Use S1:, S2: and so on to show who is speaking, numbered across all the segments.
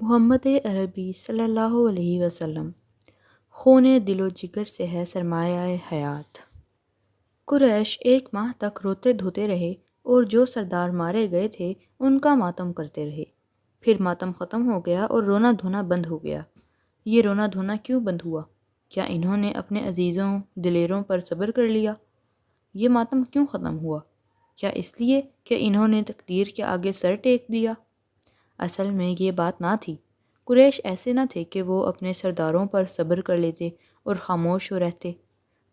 S1: محمد عربی صلی اللہ علیہ وسلم، خون دل و جگر سے ہے سرمایہ حیات۔ قریش ایک ماہ تک روتے دھوتے رہے اور جو سردار مارے گئے تھے ان کا ماتم کرتے رہے۔ پھر ماتم ختم ہو گیا اور رونا دھونا بند ہو گیا۔ یہ رونا دھونا کیوں بند ہوا؟ کیا انہوں نے اپنے عزیزوں دلیروں پر صبر کر لیا؟ یہ ماتم کیوں ختم ہوا؟ کیا اس لیے کہ انہوں نے تقدیر کے آگے سر ٹیک دیا؟ اصل میں یہ بات نہ تھی۔ قریش ایسے نہ تھے کہ وہ اپنے سرداروں پر صبر کر لیتے اور خاموش ہو رہتے۔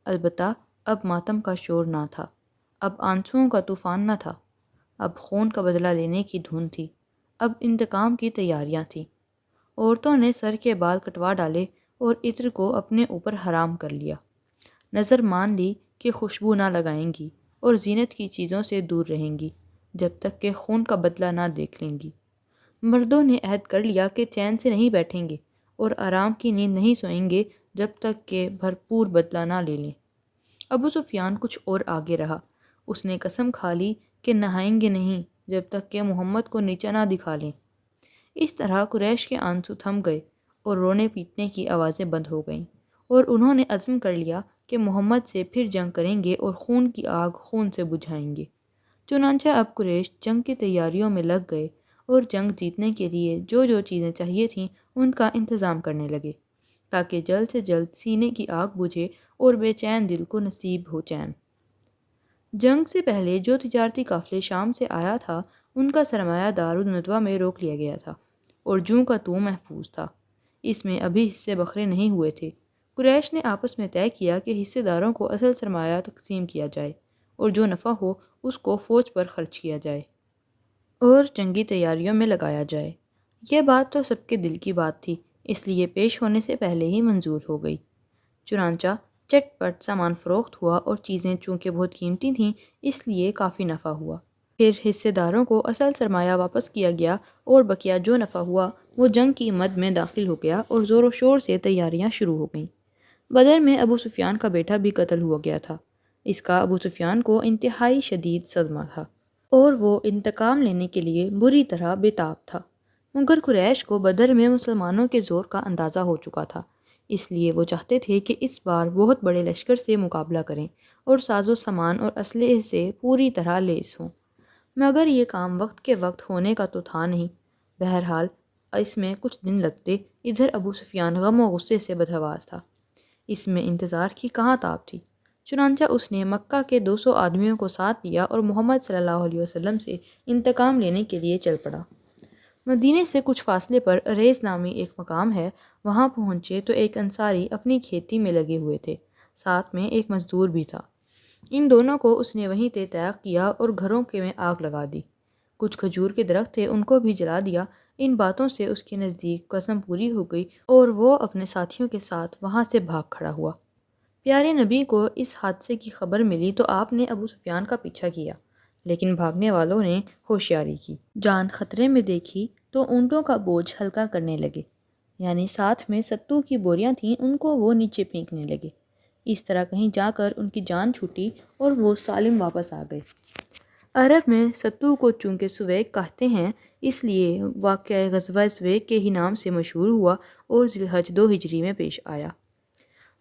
S1: البتہ اب ماتم کا شور نہ تھا، اب آنسوؤں کا طوفان نہ تھا، اب خون کا بدلہ لینے کی دھن تھی، اب انتقام کی تیاریاں تھیں۔ عورتوں نے سر کے بال کٹوا ڈالے اور عطر کو اپنے اوپر حرام کر لیا۔ نظر مان لی کہ خوشبو نہ لگائیں گی اور زینت کی چیزوں سے دور رہیں گی جب تک کہ خون کا بدلہ نہ دیکھ لیں گی۔ مردوں نے عہد کر لیا کہ چین سے نہیں بیٹھیں گے اور آرام کی نیند نہیں سوئیں گے جب تک کہ بھرپور بدلہ نہ لے لیں۔ ابو سفیان کچھ اور آگے رہا۔ اس نے قسم کھا لی کہ نہائیں گے نہیں جب تک کہ محمد کو نیچا نہ دکھا لیں۔ اس طرح قریش کے آنسو تھم گئے اور رونے پیٹنے کی آوازیں بند ہو گئیں، اور انہوں نے عزم کر لیا کہ محمد سے پھر جنگ کریں گے اور خون کی آگ خون سے بجھائیں گے۔ چنانچہ اب قریش جنگ کی تیاریوں میں لگ گئے اور جنگ جیتنے کے لیے جو جو چیزیں چاہیے تھیں ان کا انتظام کرنے لگے تاکہ جلد سے جلد سینے کی آگ بجھے اور بے چین دل کو نصیب ہو چین۔ جنگ سے پہلے جو تجارتی قافلے شام سے آیا تھا ان کا سرمایہ دارالندوہ میں روک لیا گیا تھا اور جوں کا توں محفوظ تھا۔ اس میں ابھی حصے بکھرے نہیں ہوئے تھے۔ قریش نے آپس میں طے کیا کہ حصے داروں کو اصل سرمایہ تقسیم کیا جائے اور جو نفع ہو اس کو فوج پر خرچ کیا جائے اور جنگی تیاریوں میں لگایا جائے۔ یہ بات تو سب کے دل کی بات تھی، اس لیے پیش ہونے سے پہلے ہی منظور ہو گئی۔ چنانچہ چٹ پٹ سامان فروخت ہوا اور چیزیں چونکہ بہت قیمتی تھیں اس لیے کافی نفع ہوا۔ پھر حصے داروں کو اصل سرمایہ واپس کیا گیا اور بقیہ جو نفع ہوا وہ جنگ کی مد میں داخل ہو گیا اور زور و شور سے تیاریاں شروع ہو گئیں۔ بدر میں ابو سفیان کا بیٹا بھی قتل ہوا گیا تھا۔ اس کا ابو سفیان کو انتہائی شدید صدمہ تھا اور وہ انتقام لینے کے لیے بری طرح بے تاب تھا، مگر قریش کو بدر میں مسلمانوں کے زور کا اندازہ ہو چکا تھا، اس لیے وہ چاہتے تھے کہ اس بار بہت بڑے لشکر سے مقابلہ کریں اور ساز و سامان اور اسلحے سے پوری طرح لیس ہوں، مگر یہ کام وقت کے وقت ہونے کا تو تھا نہیں۔ بہرحال اس میں کچھ دن لگتے۔ ادھر ابو سفیان غم و غصے سے بدحواس تھا، اس میں انتظار کی کہاں تاب تھی۔ چنانچہ اس نے مکہ کے 200 آدمیوں کو ساتھ لیا اور محمد صلی اللہ علیہ وسلم سے انتقام لینے کے لیے چل پڑا۔ مدینے سے کچھ فاصلے پر اریز نامی ایک مقام ہے، وہاں پہنچے تو ایک انصاری اپنی کھیتی میں لگے ہوئے تھے، ساتھ میں ایک مزدور بھی تھا۔ ان دونوں کو اس نے وہیں طے کیا اور گھروں کے میں آگ لگا دی۔ کچھ کھجور کے درخت تھے ان کو بھی جلا دیا۔ ان باتوں سے اس کے نزدیک قسم پوری ہو گئی اور وہ اپنے ساتھیوں کے ساتھ وہاں سے بھاگ کھڑا ہوا۔ پیارے نبی کو اس حادثے کی خبر ملی تو آپ نے ابو سفیان کا پیچھا کیا، لیکن بھاگنے والوں نے ہوشیاری کی، جان خطرے میں دیکھی تو اونٹوں کا بوجھ ہلکا کرنے لگے، یعنی ساتھ میں ستو کی بوریاں تھیں ان کو وہ نیچے پھینکنے لگے۔ اس طرح کہیں جا کر ان کی جان چھوٹی اور وہ سالم واپس آ گئے۔ عرب میں ستو کو چونکہ سویق کہتے ہیں اس لیے واقعہ غزوہ سویق کے ہی نام سے مشہور ہوا اور ذی الحج 2 ہجری میں پیش آیا۔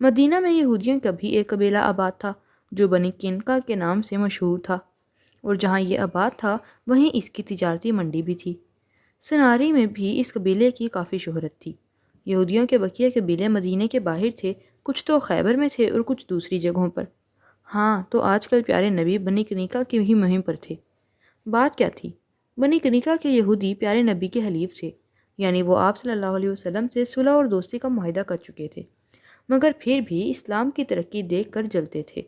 S1: مدینہ میں یہودیوں کا بھی ایک قبیلہ آباد تھا جو بنی قینقاع کے نام سے مشہور تھا، اور جہاں یہ آباد تھا وہیں اس کی تجارتی منڈی بھی تھی۔ سناری میں بھی اس قبیلے کی کافی شہرت تھی۔ یہودیوں کے بقیہ قبیلے مدینہ کے باہر تھے، کچھ تو خیبر میں تھے اور کچھ دوسری جگہوں پر۔ ہاں تو آج کل پیارے نبی بنی قینقاع کی ہی مہم پر تھے۔ بات کیا تھی؟ بنی قینقاع کے یہودی پیارے نبی کے حلیف تھے، یعنی وہ آپ صلی اللہ علیہ وسلم سے صلح اور دوستی کا معاہدہ کر چکے تھے، مگر پھر بھی اسلام کی ترقی دیکھ کر جلتے تھے۔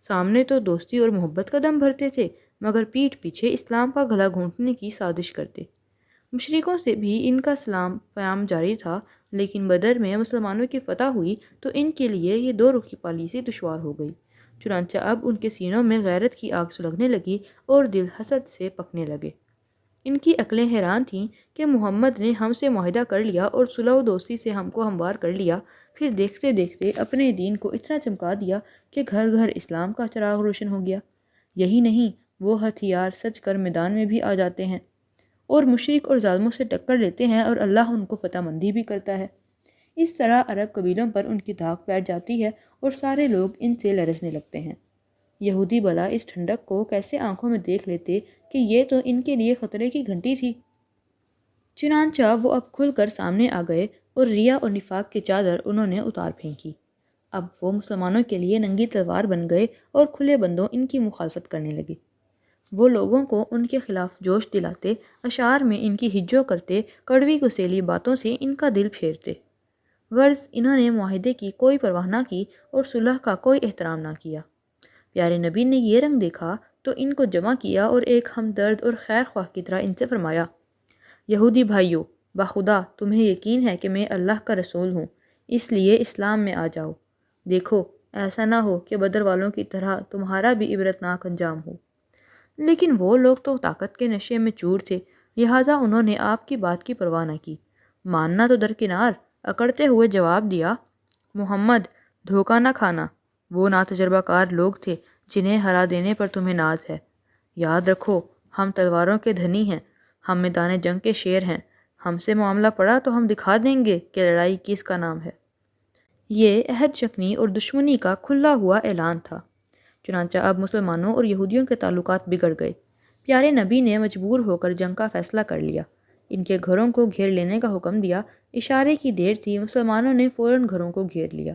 S1: سامنے تو دوستی اور محبت کا دم بھرتے تھے، مگر پیٹھ پیچھے اسلام کا گلا گھونٹنے کی سازش کرتے۔ مشرکوں سے بھی ان کا سلام پیام جاری تھا، لیکن بدر میں مسلمانوں کی فتح ہوئی تو ان کے لیے یہ 2 رخی پالیسی دشوار ہو گئی۔ چنانچہ اب ان کے سینوں میں غیرت کی آگ سلگنے لگی اور دل حسد سے پکنے لگے۔ ان کی عقلیں حیران تھیں کہ محمد نے ہم سے معاہدہ کر لیا اور صلح و دوستی سے ہم کو ہموار کر لیا، پھر دیکھتے دیکھتے اپنے دین کو اتنا چمکا دیا کہ گھر گھر اسلام کا چراغ روشن ہو گیا۔ یہی نہیں، وہ ہتھیار سج کر میدان میں بھی آ جاتے ہیں۔ اور مشرک اور ظالموں سے ٹکر لیتے ہیں اور اللہ ان کو فتح مندی بھی کرتا ہے۔ اس طرح عرب قبیلوں پر ان کی دھاک بیٹھ جاتی ہے اور سارے لوگ ان سے لرزنے لگتے ہیں۔ یہودی بلا اس ٹھنڈک کو کیسے آنکھوں میں دیکھ لیتے کہ یہ تو ان کے لیے خطرے کی گھنٹی تھی۔ چنانچہ وہ اب کھل کر سامنے آ گئے اور ریا اور نفاق کی چادر انہوں نے اتار پھینکی۔ اب وہ مسلمانوں کے لیے ننگی تلوار بن گئے اور کھلے بندوں ان کی مخالفت کرنے لگے۔ وہ لوگوں کو ان کے خلاف جوش دلاتے، اشعار میں ان کی ہجو کرتے، کڑوی گسیلی باتوں سے ان کا دل پھیرتے۔ غرض انہوں نے معاہدے کی کوئی پرواہ نہ کی اور صلح کا کوئی احترام نہ کیا۔ پیارے نبی نے یہ رنگ دیکھا تو ان کو جمع کیا اور ایک ہمدرد اور خیر خواہ کی طرح ان سے فرمایا، یہودی بھائیو، بخدا تمہیں یقین ہے کہ میں اللہ کا رسول ہوں، اس لیے اسلام میں آ جاؤ۔ دیکھو ایسا نہ ہو کہ بدر والوں کی طرح تمہارا بھی عبرتناک انجام ہو۔ لیکن وہ لوگ تو طاقت کے نشے میں چور تھے، لہٰذا انہوں نے آپ کی بات کی پرواہ نہ کی، ماننا تو درکنار، اکڑتے ہوئے جواب دیا، محمد دھوکہ نہ کھانا، وہ ناتجربہ کار لوگ تھے جنہیں ہرا دینے پر تمہیں ناز ہے۔ یاد رکھو ہم تلواروں کے دھنی ہیں، ہم میدان جنگ کے شیر ہیں، ہم سے معاملہ پڑا تو ہم دکھا دیں گے کہ لڑائی کس کا نام ہے۔ یہ عہد شکنی اور دشمنی کا کھلا ہوا اعلان تھا۔ چنانچہ اب مسلمانوں اور یہودیوں کے تعلقات بگڑ گئے۔ پیارے نبی نے مجبور ہو کر جنگ کا فیصلہ کر لیا، ان کے گھروں کو گھیر لینے کا حکم دیا۔ اشارے کی دیر تھی، مسلمانوں نے فوراً گھروں کو گھیر لیا۔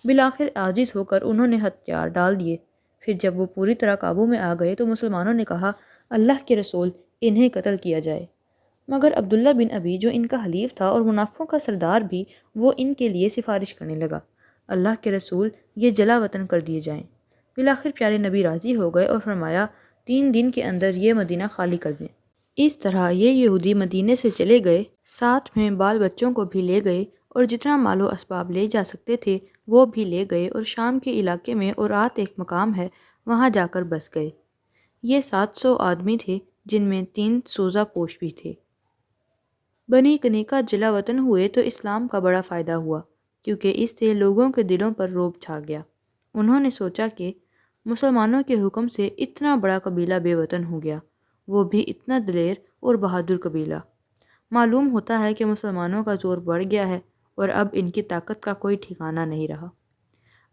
S1: بالآخر عاجز ہو کر انہوں نے ہتھیار ڈال دیے۔ پھر جب وہ پوری طرح قابو میں آ گئے تو مسلمانوں نے کہا، اللہ کے رسول انہیں قتل کیا جائے۔ مگر عبداللہ بن ابی جو ان کا حلیف تھا اور منافقوں کا سردار بھی، وہ ان کے لیے سفارش کرنے لگا، اللہ کے رسول یہ جلا وطن کر دیے جائیں۔ بالآخر پیارے نبی راضی ہو گئے اور فرمایا، 3 دن کے اندر یہ مدینہ خالی کر دیں۔ اس طرح یہ یہودی مدینے سے چلے گئے، ساتھ میں بال بچوں کو بھی لے گئے اور جتنا مال و اسباب لے جا سکتے تھے وہ بھی لے گئے اور شام کے علاقے میں اورات ایک مقام ہے وہاں جا کر بس گئے۔ یہ 700 آدمی تھے جن میں 3 سوزہ پوش بھی تھے۔ بنی کنیکا جلا وطن ہوئے تو اسلام کا بڑا فائدہ ہوا، کیونکہ اس سے لوگوں کے دلوں پر رعب چھا گیا۔ انہوں نے سوچا کہ مسلمانوں کے حکم سے اتنا بڑا قبیلہ بے وطن ہو گیا، وہ بھی اتنا دلیر اور بہادر قبیلہ۔ معلوم ہوتا ہے کہ مسلمانوں کا زور بڑھ گیا ہے اور اب ان کی طاقت کا کوئی ٹھکانہ نہیں رہا۔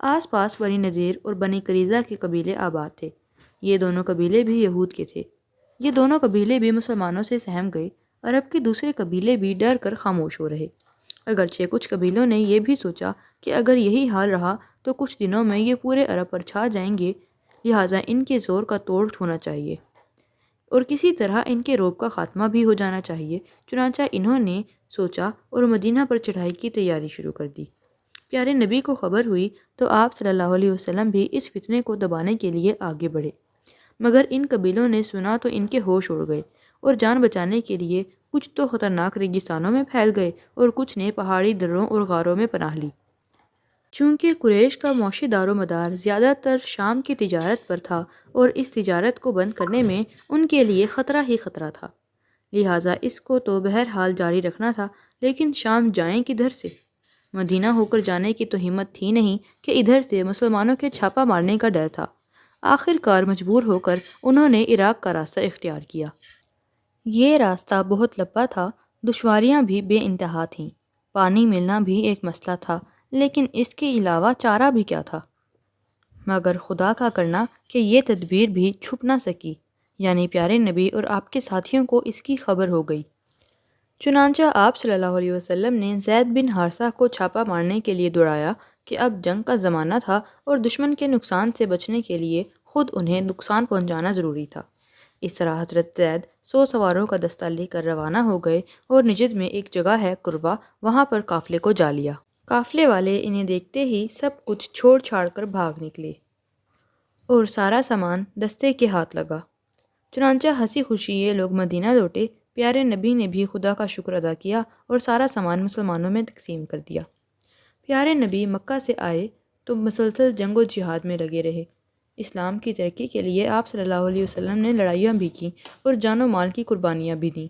S1: آس پاس بنی نذیر اور بنی قریظہ کے قبیلے آباد تھے۔ یہ دونوں قبیلے بھی یہود کے تھے۔ یہ دونوں قبیلے بھی مسلمانوں سے سہم گئے۔ عرب کے دوسرے قبیلے بھی ڈر کر خاموش ہو رہے، اگرچہ کچھ قبیلوں نے یہ بھی سوچا کہ اگر یہی حال رہا تو کچھ دنوں میں یہ پورے عرب پر چھا جائیں گے، لہٰذا ان کے زور کا توڑ ہونا چاہیے اور کسی طرح ان کے رعب کا خاتمہ بھی ہو جانا چاہیے۔ چنانچہ انہوں نے سوچا اور مدینہ پر چڑھائی کی تیاری شروع کر دی۔ پیارے نبی کو خبر ہوئی تو آپ صلی اللہ علیہ وسلم بھی اس فتنے کو دبانے کے لیے آگے بڑھے، مگر ان قبیلوں نے سنا تو ان کے ہوش اڑ گئے اور جان بچانے کے لیے کچھ تو خطرناک ریگستانوں میں پھیل گئے اور کچھ نے پہاڑی دروں اور غاروں میں پناہ لی۔ چونکہ قریش کا معاشی دار و مدار زیادہ تر شام کی تجارت پر تھا اور اس تجارت کو بند کرنے میں ان کے لیے خطرہ ہی خطرہ تھا، لہٰذا اس کو تو بہرحال جاری رکھنا تھا، لیکن شام جائیں کدھر سے؟ مدینہ ہو کر جانے کی تو ہمت تھی نہیں کہ ادھر سے مسلمانوں کے چھاپا مارنے کا ڈر تھا۔ آخر کار مجبور ہو کر انہوں نے عراق کا راستہ اختیار کیا۔ یہ راستہ بہت لمبا تھا، دشواریاں بھی بے انتہا تھیں، پانی ملنا بھی ایک مسئلہ تھا، لیکن اس کے علاوہ چارہ بھی کیا تھا؟ مگر خدا کا کرنا کہ یہ تدبیر بھی چھپ نہ سکی، یعنی پیارے نبی اور آپ کے ساتھیوں کو اس کی خبر ہو گئی۔ چنانچہ آپ صلی اللہ علیہ وسلم نے زید بن حارثہ کو چھاپا مارنے کے لیے دوڑایا کہ اب جنگ کا زمانہ تھا اور دشمن کے نقصان سے بچنے کے لیے خود انہیں نقصان پہنچانا ضروری تھا۔ اس طرح حضرت زید 100 سواروں کا دستہ لے کر روانہ ہو گئے اور نجد میں ایک جگہ ہے قربہ، وہاں پر قافلے کو جا لیا۔ قافلے والے انہیں دیکھتے ہی سب کچھ چھوڑ چھاڑ کر بھاگ نکلے اور سارا سامان دستے کے ہاتھ لگا۔ چنانچہ ہنسی خوشی یہ لوگ مدینہ لوٹے۔ پیارے نبی نے بھی خدا کا شکر ادا کیا اور سارا سامان مسلمانوں میں تقسیم کر دیا۔ پیارے نبی مکہ سے آئے تو مسلسل جنگ و جہاد میں لگے رہے۔ اسلام کی ترقی کے لیے آپ صلی اللہ علیہ وسلم نے لڑائیاں بھی کیں اور جان و مال کی قربانیاں بھی دیں،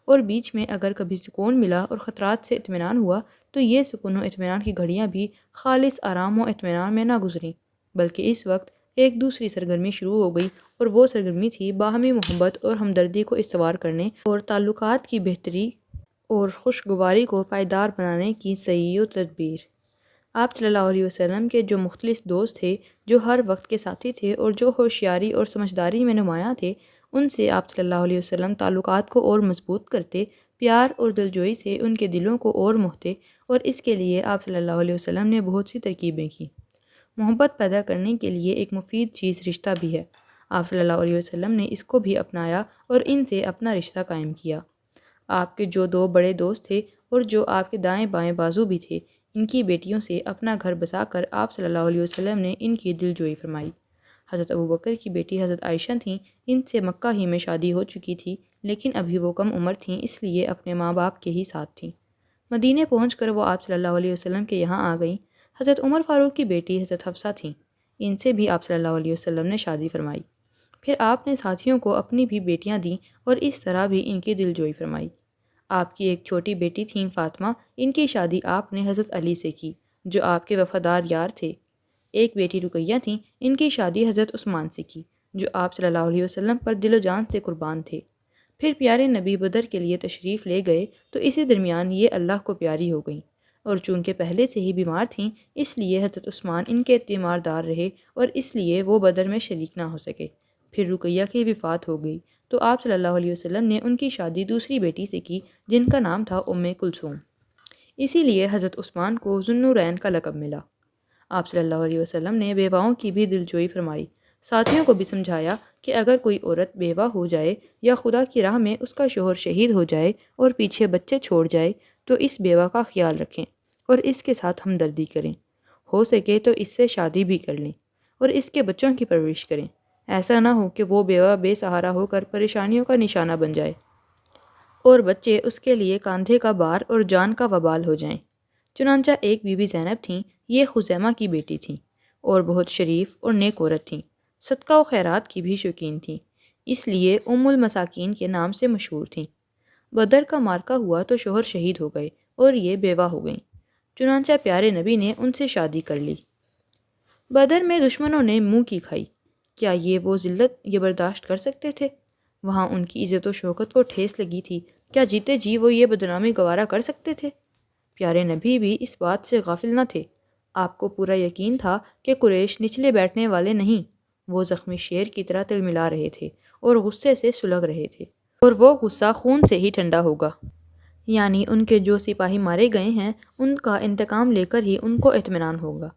S1: اور بیچ میں اگر کبھی سکون ملا اور خطرات سے اطمینان ہوا تو یہ سکون و اطمینان کی گھڑیاں بھی خالص آرام و اطمینان میں نہ گزریں، بلکہ اس وقت ایک دوسری سرگرمی شروع ہو گئی اور وہ سرگرمی تھی باہمی محبت اور ہمدردی کو استوار کرنے اور تعلقات کی بہتری اور خوشگواری کو پائیدار بنانے کی صحیح و تدبیر۔ آپ صلی اللہ علیہ وسلم کے جو مختلف دوست تھے، جو ہر وقت کے ساتھی تھے اور جو ہوشیاری اور سمجھداری میں نمایاں تھے، ان سے آپ صلی اللہ علیہ وسلم تعلقات کو اور مضبوط کرتے، پیار اور دلجوئی سے ان کے دلوں کو اور موہتے، اور اس کے لیے آپ صلی اللہ علیہ وسلم نے بہت سی ترکیبیں کی۔ محبت پیدا کرنے کے لیے ایک مفید چیز رشتہ بھی ہے۔ آپ صلی اللہ علیہ وسلم نے اس کو بھی اپنایا اور ان سے اپنا رشتہ قائم کیا۔ آپ کے جو دو بڑے دوست تھے اور جو آپ کے دائیں بائیں بازو بھی تھے، ان کی بیٹیوں سے اپنا گھر بسا کر آپ صلی اللہ علیہ وسلم نے ان کی دلجوئی فرمائی۔ حضرت ابوبکر کی بیٹی حضرت عائشہ تھیں، ان سے مکہ ہی میں شادی ہو چکی تھی، لیکن ابھی وہ کم عمر تھیں، اس لیے اپنے ماں باپ کے ہی ساتھ تھیں۔ مدینے پہنچ کر وہ آپ صلی اللہ علیہ وسلم کے یہاں آ گئیں۔ حضرت عمر فاروق کی بیٹی حضرت حفصہ تھیں، ان سے بھی آپ صلی اللہ علیہ وسلم نے شادی فرمائی۔ پھر آپ نے ساتھیوں کو اپنی بھی بیٹیاں دیں اور اس طرح بھی ان کی دلجوئی فرمائی۔ آپ کی ایک چھوٹی بیٹی تھیں فاطمہ، ان کی شادی آپ نے حضرت علی سے کی، جو آپ کے وفادار یار تھے۔ ایک بیٹی رقیہ تھیں، ان کی شادی حضرت عثمان سے کی، جو آپ صلی اللہ علیہ وسلم پر دل و جان سے قربان تھے۔ پھر پیارے نبی بدر کے لیے تشریف لے گئے تو اسی درمیان یہ اللہ کو پیاری ہو گئیں، اور چونکہ پہلے سے ہی بیمار تھیں، اس لیے حضرت عثمان ان کے تیماردار رہے اور اس لیے وہ بدر میں شریک نہ ہو سکے۔ پھر رقیہ کی وفات ہو گئی تو آپ صلی اللہ علیہ وسلم نے ان کی شادی دوسری بیٹی سے کی، جن کا نام تھا کلثوم۔ اسی لیے حضرت عثمان کو ذو النورین کا لقب ملا۔ آپ صلی اللہ علیہ وسلم نے بیواؤں کی بھی دلجوئی فرمائی، ساتھیوں کو بھی سمجھایا کہ اگر کوئی عورت بیوہ ہو جائے یا خدا کی راہ میں اس کا شوہر شہید ہو جائے اور پیچھے بچے چھوڑ جائے تو اس بیوہ کا خیال رکھیں اور اس کے ساتھ ہمدردی کریں، ہو سکے تو اس سے شادی بھی کر لیں اور اس کے بچوں کی پرورش کریں۔ ایسا نہ ہو کہ وہ بیوہ بے سہارا ہو کر پریشانیوں کا نشانہ بن جائے اور بچے اس کے لیے کاندھے کا بار اور جان کا وبال ہو جائیں۔ چنانچہ ایک بی بی زینب تھیں، یہ خزیمہ کی بیٹی تھیں اور بہت شریف اور نیک عورت تھیں، صدقہ و خیرات کی بھی شوقین تھیں، اس لیے ام المساکین کے نام سے مشہور تھیں۔ بدر کا معرکہ ہوا تو شوہر شہید ہو گئے اور یہ بیوہ ہو گئیں، چنانچہ پیارے نبی نے ان سے شادی کر لی۔ بدر میں دشمنوں نے منہ کی کھائی، کیا یہ وہ ذلت یہ برداشت کر سکتے تھے؟ وہاں ان کی عزت و شوکت کو ٹھیس لگی تھی، کیا جیتے جی وہ یہ بدنامی گوارا کر سکتے تھے؟ پیارے نبی بھی اس بات سے غافل نہ تھے۔ آپ کو پورا یقین تھا کہ قریش نچلے بیٹھنے والے نہیں، وہ زخمی شیر کی طرح تل ملا رہے تھے اور غصے سے سلگ رہے تھے، اور وہ غصہ خون سے ہی ٹھنڈا ہوگا، یعنی ان کے جو سپاہی مارے گئے ہیں ان کا انتقام لے کر ہی ان کو اطمینان ہوگا۔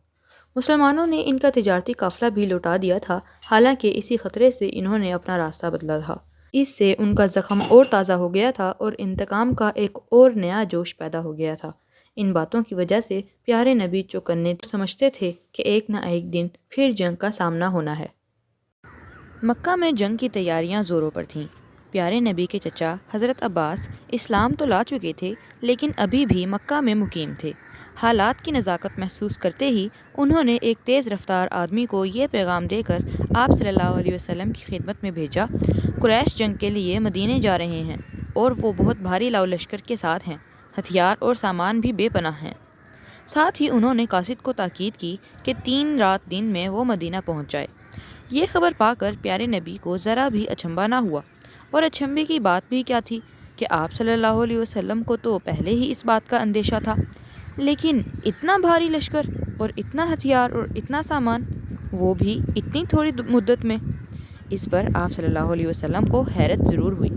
S1: مسلمانوں نے ان کا تجارتی قافلہ بھی لوٹا دیا تھا، حالانکہ اسی خطرے سے انہوں نے اپنا راستہ بدلا تھا۔ اس سے ان کا زخم اور تازہ ہو گیا تھا اور انتقام کا ایک اور نیا جوش پیدا ہو گیا تھا۔ ان باتوں کی وجہ سے پیارے نبی چوکنے سمجھتے تھے کہ ایک نہ ایک دن پھر جنگ کا سامنا ہونا ہے۔ مکہ میں جنگ کی تیاریاں زوروں پر تھیں۔ پیارے نبی کے چچا حضرت عباس اسلام تو لا چکے تھے، لیکن ابھی بھی مکہ میں مقیم تھے۔ حالات کی نزاکت محسوس کرتے ہی انہوں نے ایک تیز رفتار آدمی کو یہ پیغام دے کر آپ صلی اللہ علیہ وسلم کی خدمت میں بھیجا، قریش جنگ کے لیے مدینے جا رہے ہیں اور وہ بہت بھاری لاؤ لشکر کے ساتھ ہیں، ہتھیار اور سامان بھی بے پناہ ہیں۔ ساتھ ہی انہوں نے قاصد کو تاکید کی کہ 3 رات دن میں وہ مدینہ پہنچ جائے۔ یہ خبر پا کر پیارے نبی کو ذرا بھی اچنبھا نہ ہوا، اور اچنبھے کی بات بھی کیا تھی کہ آپ صلی اللہ علیہ وسلم کو تو پہلے ہی اس بات کا اندیشہ تھا، لیکن اتنا بھاری لشکر اور اتنا ہتھیار اور اتنا سامان، وہ بھی اتنی تھوڑی مدت میں۔ اس پر آپ صلی اللہ علیہ وسلم کو حیرت ضرور ہوئی۔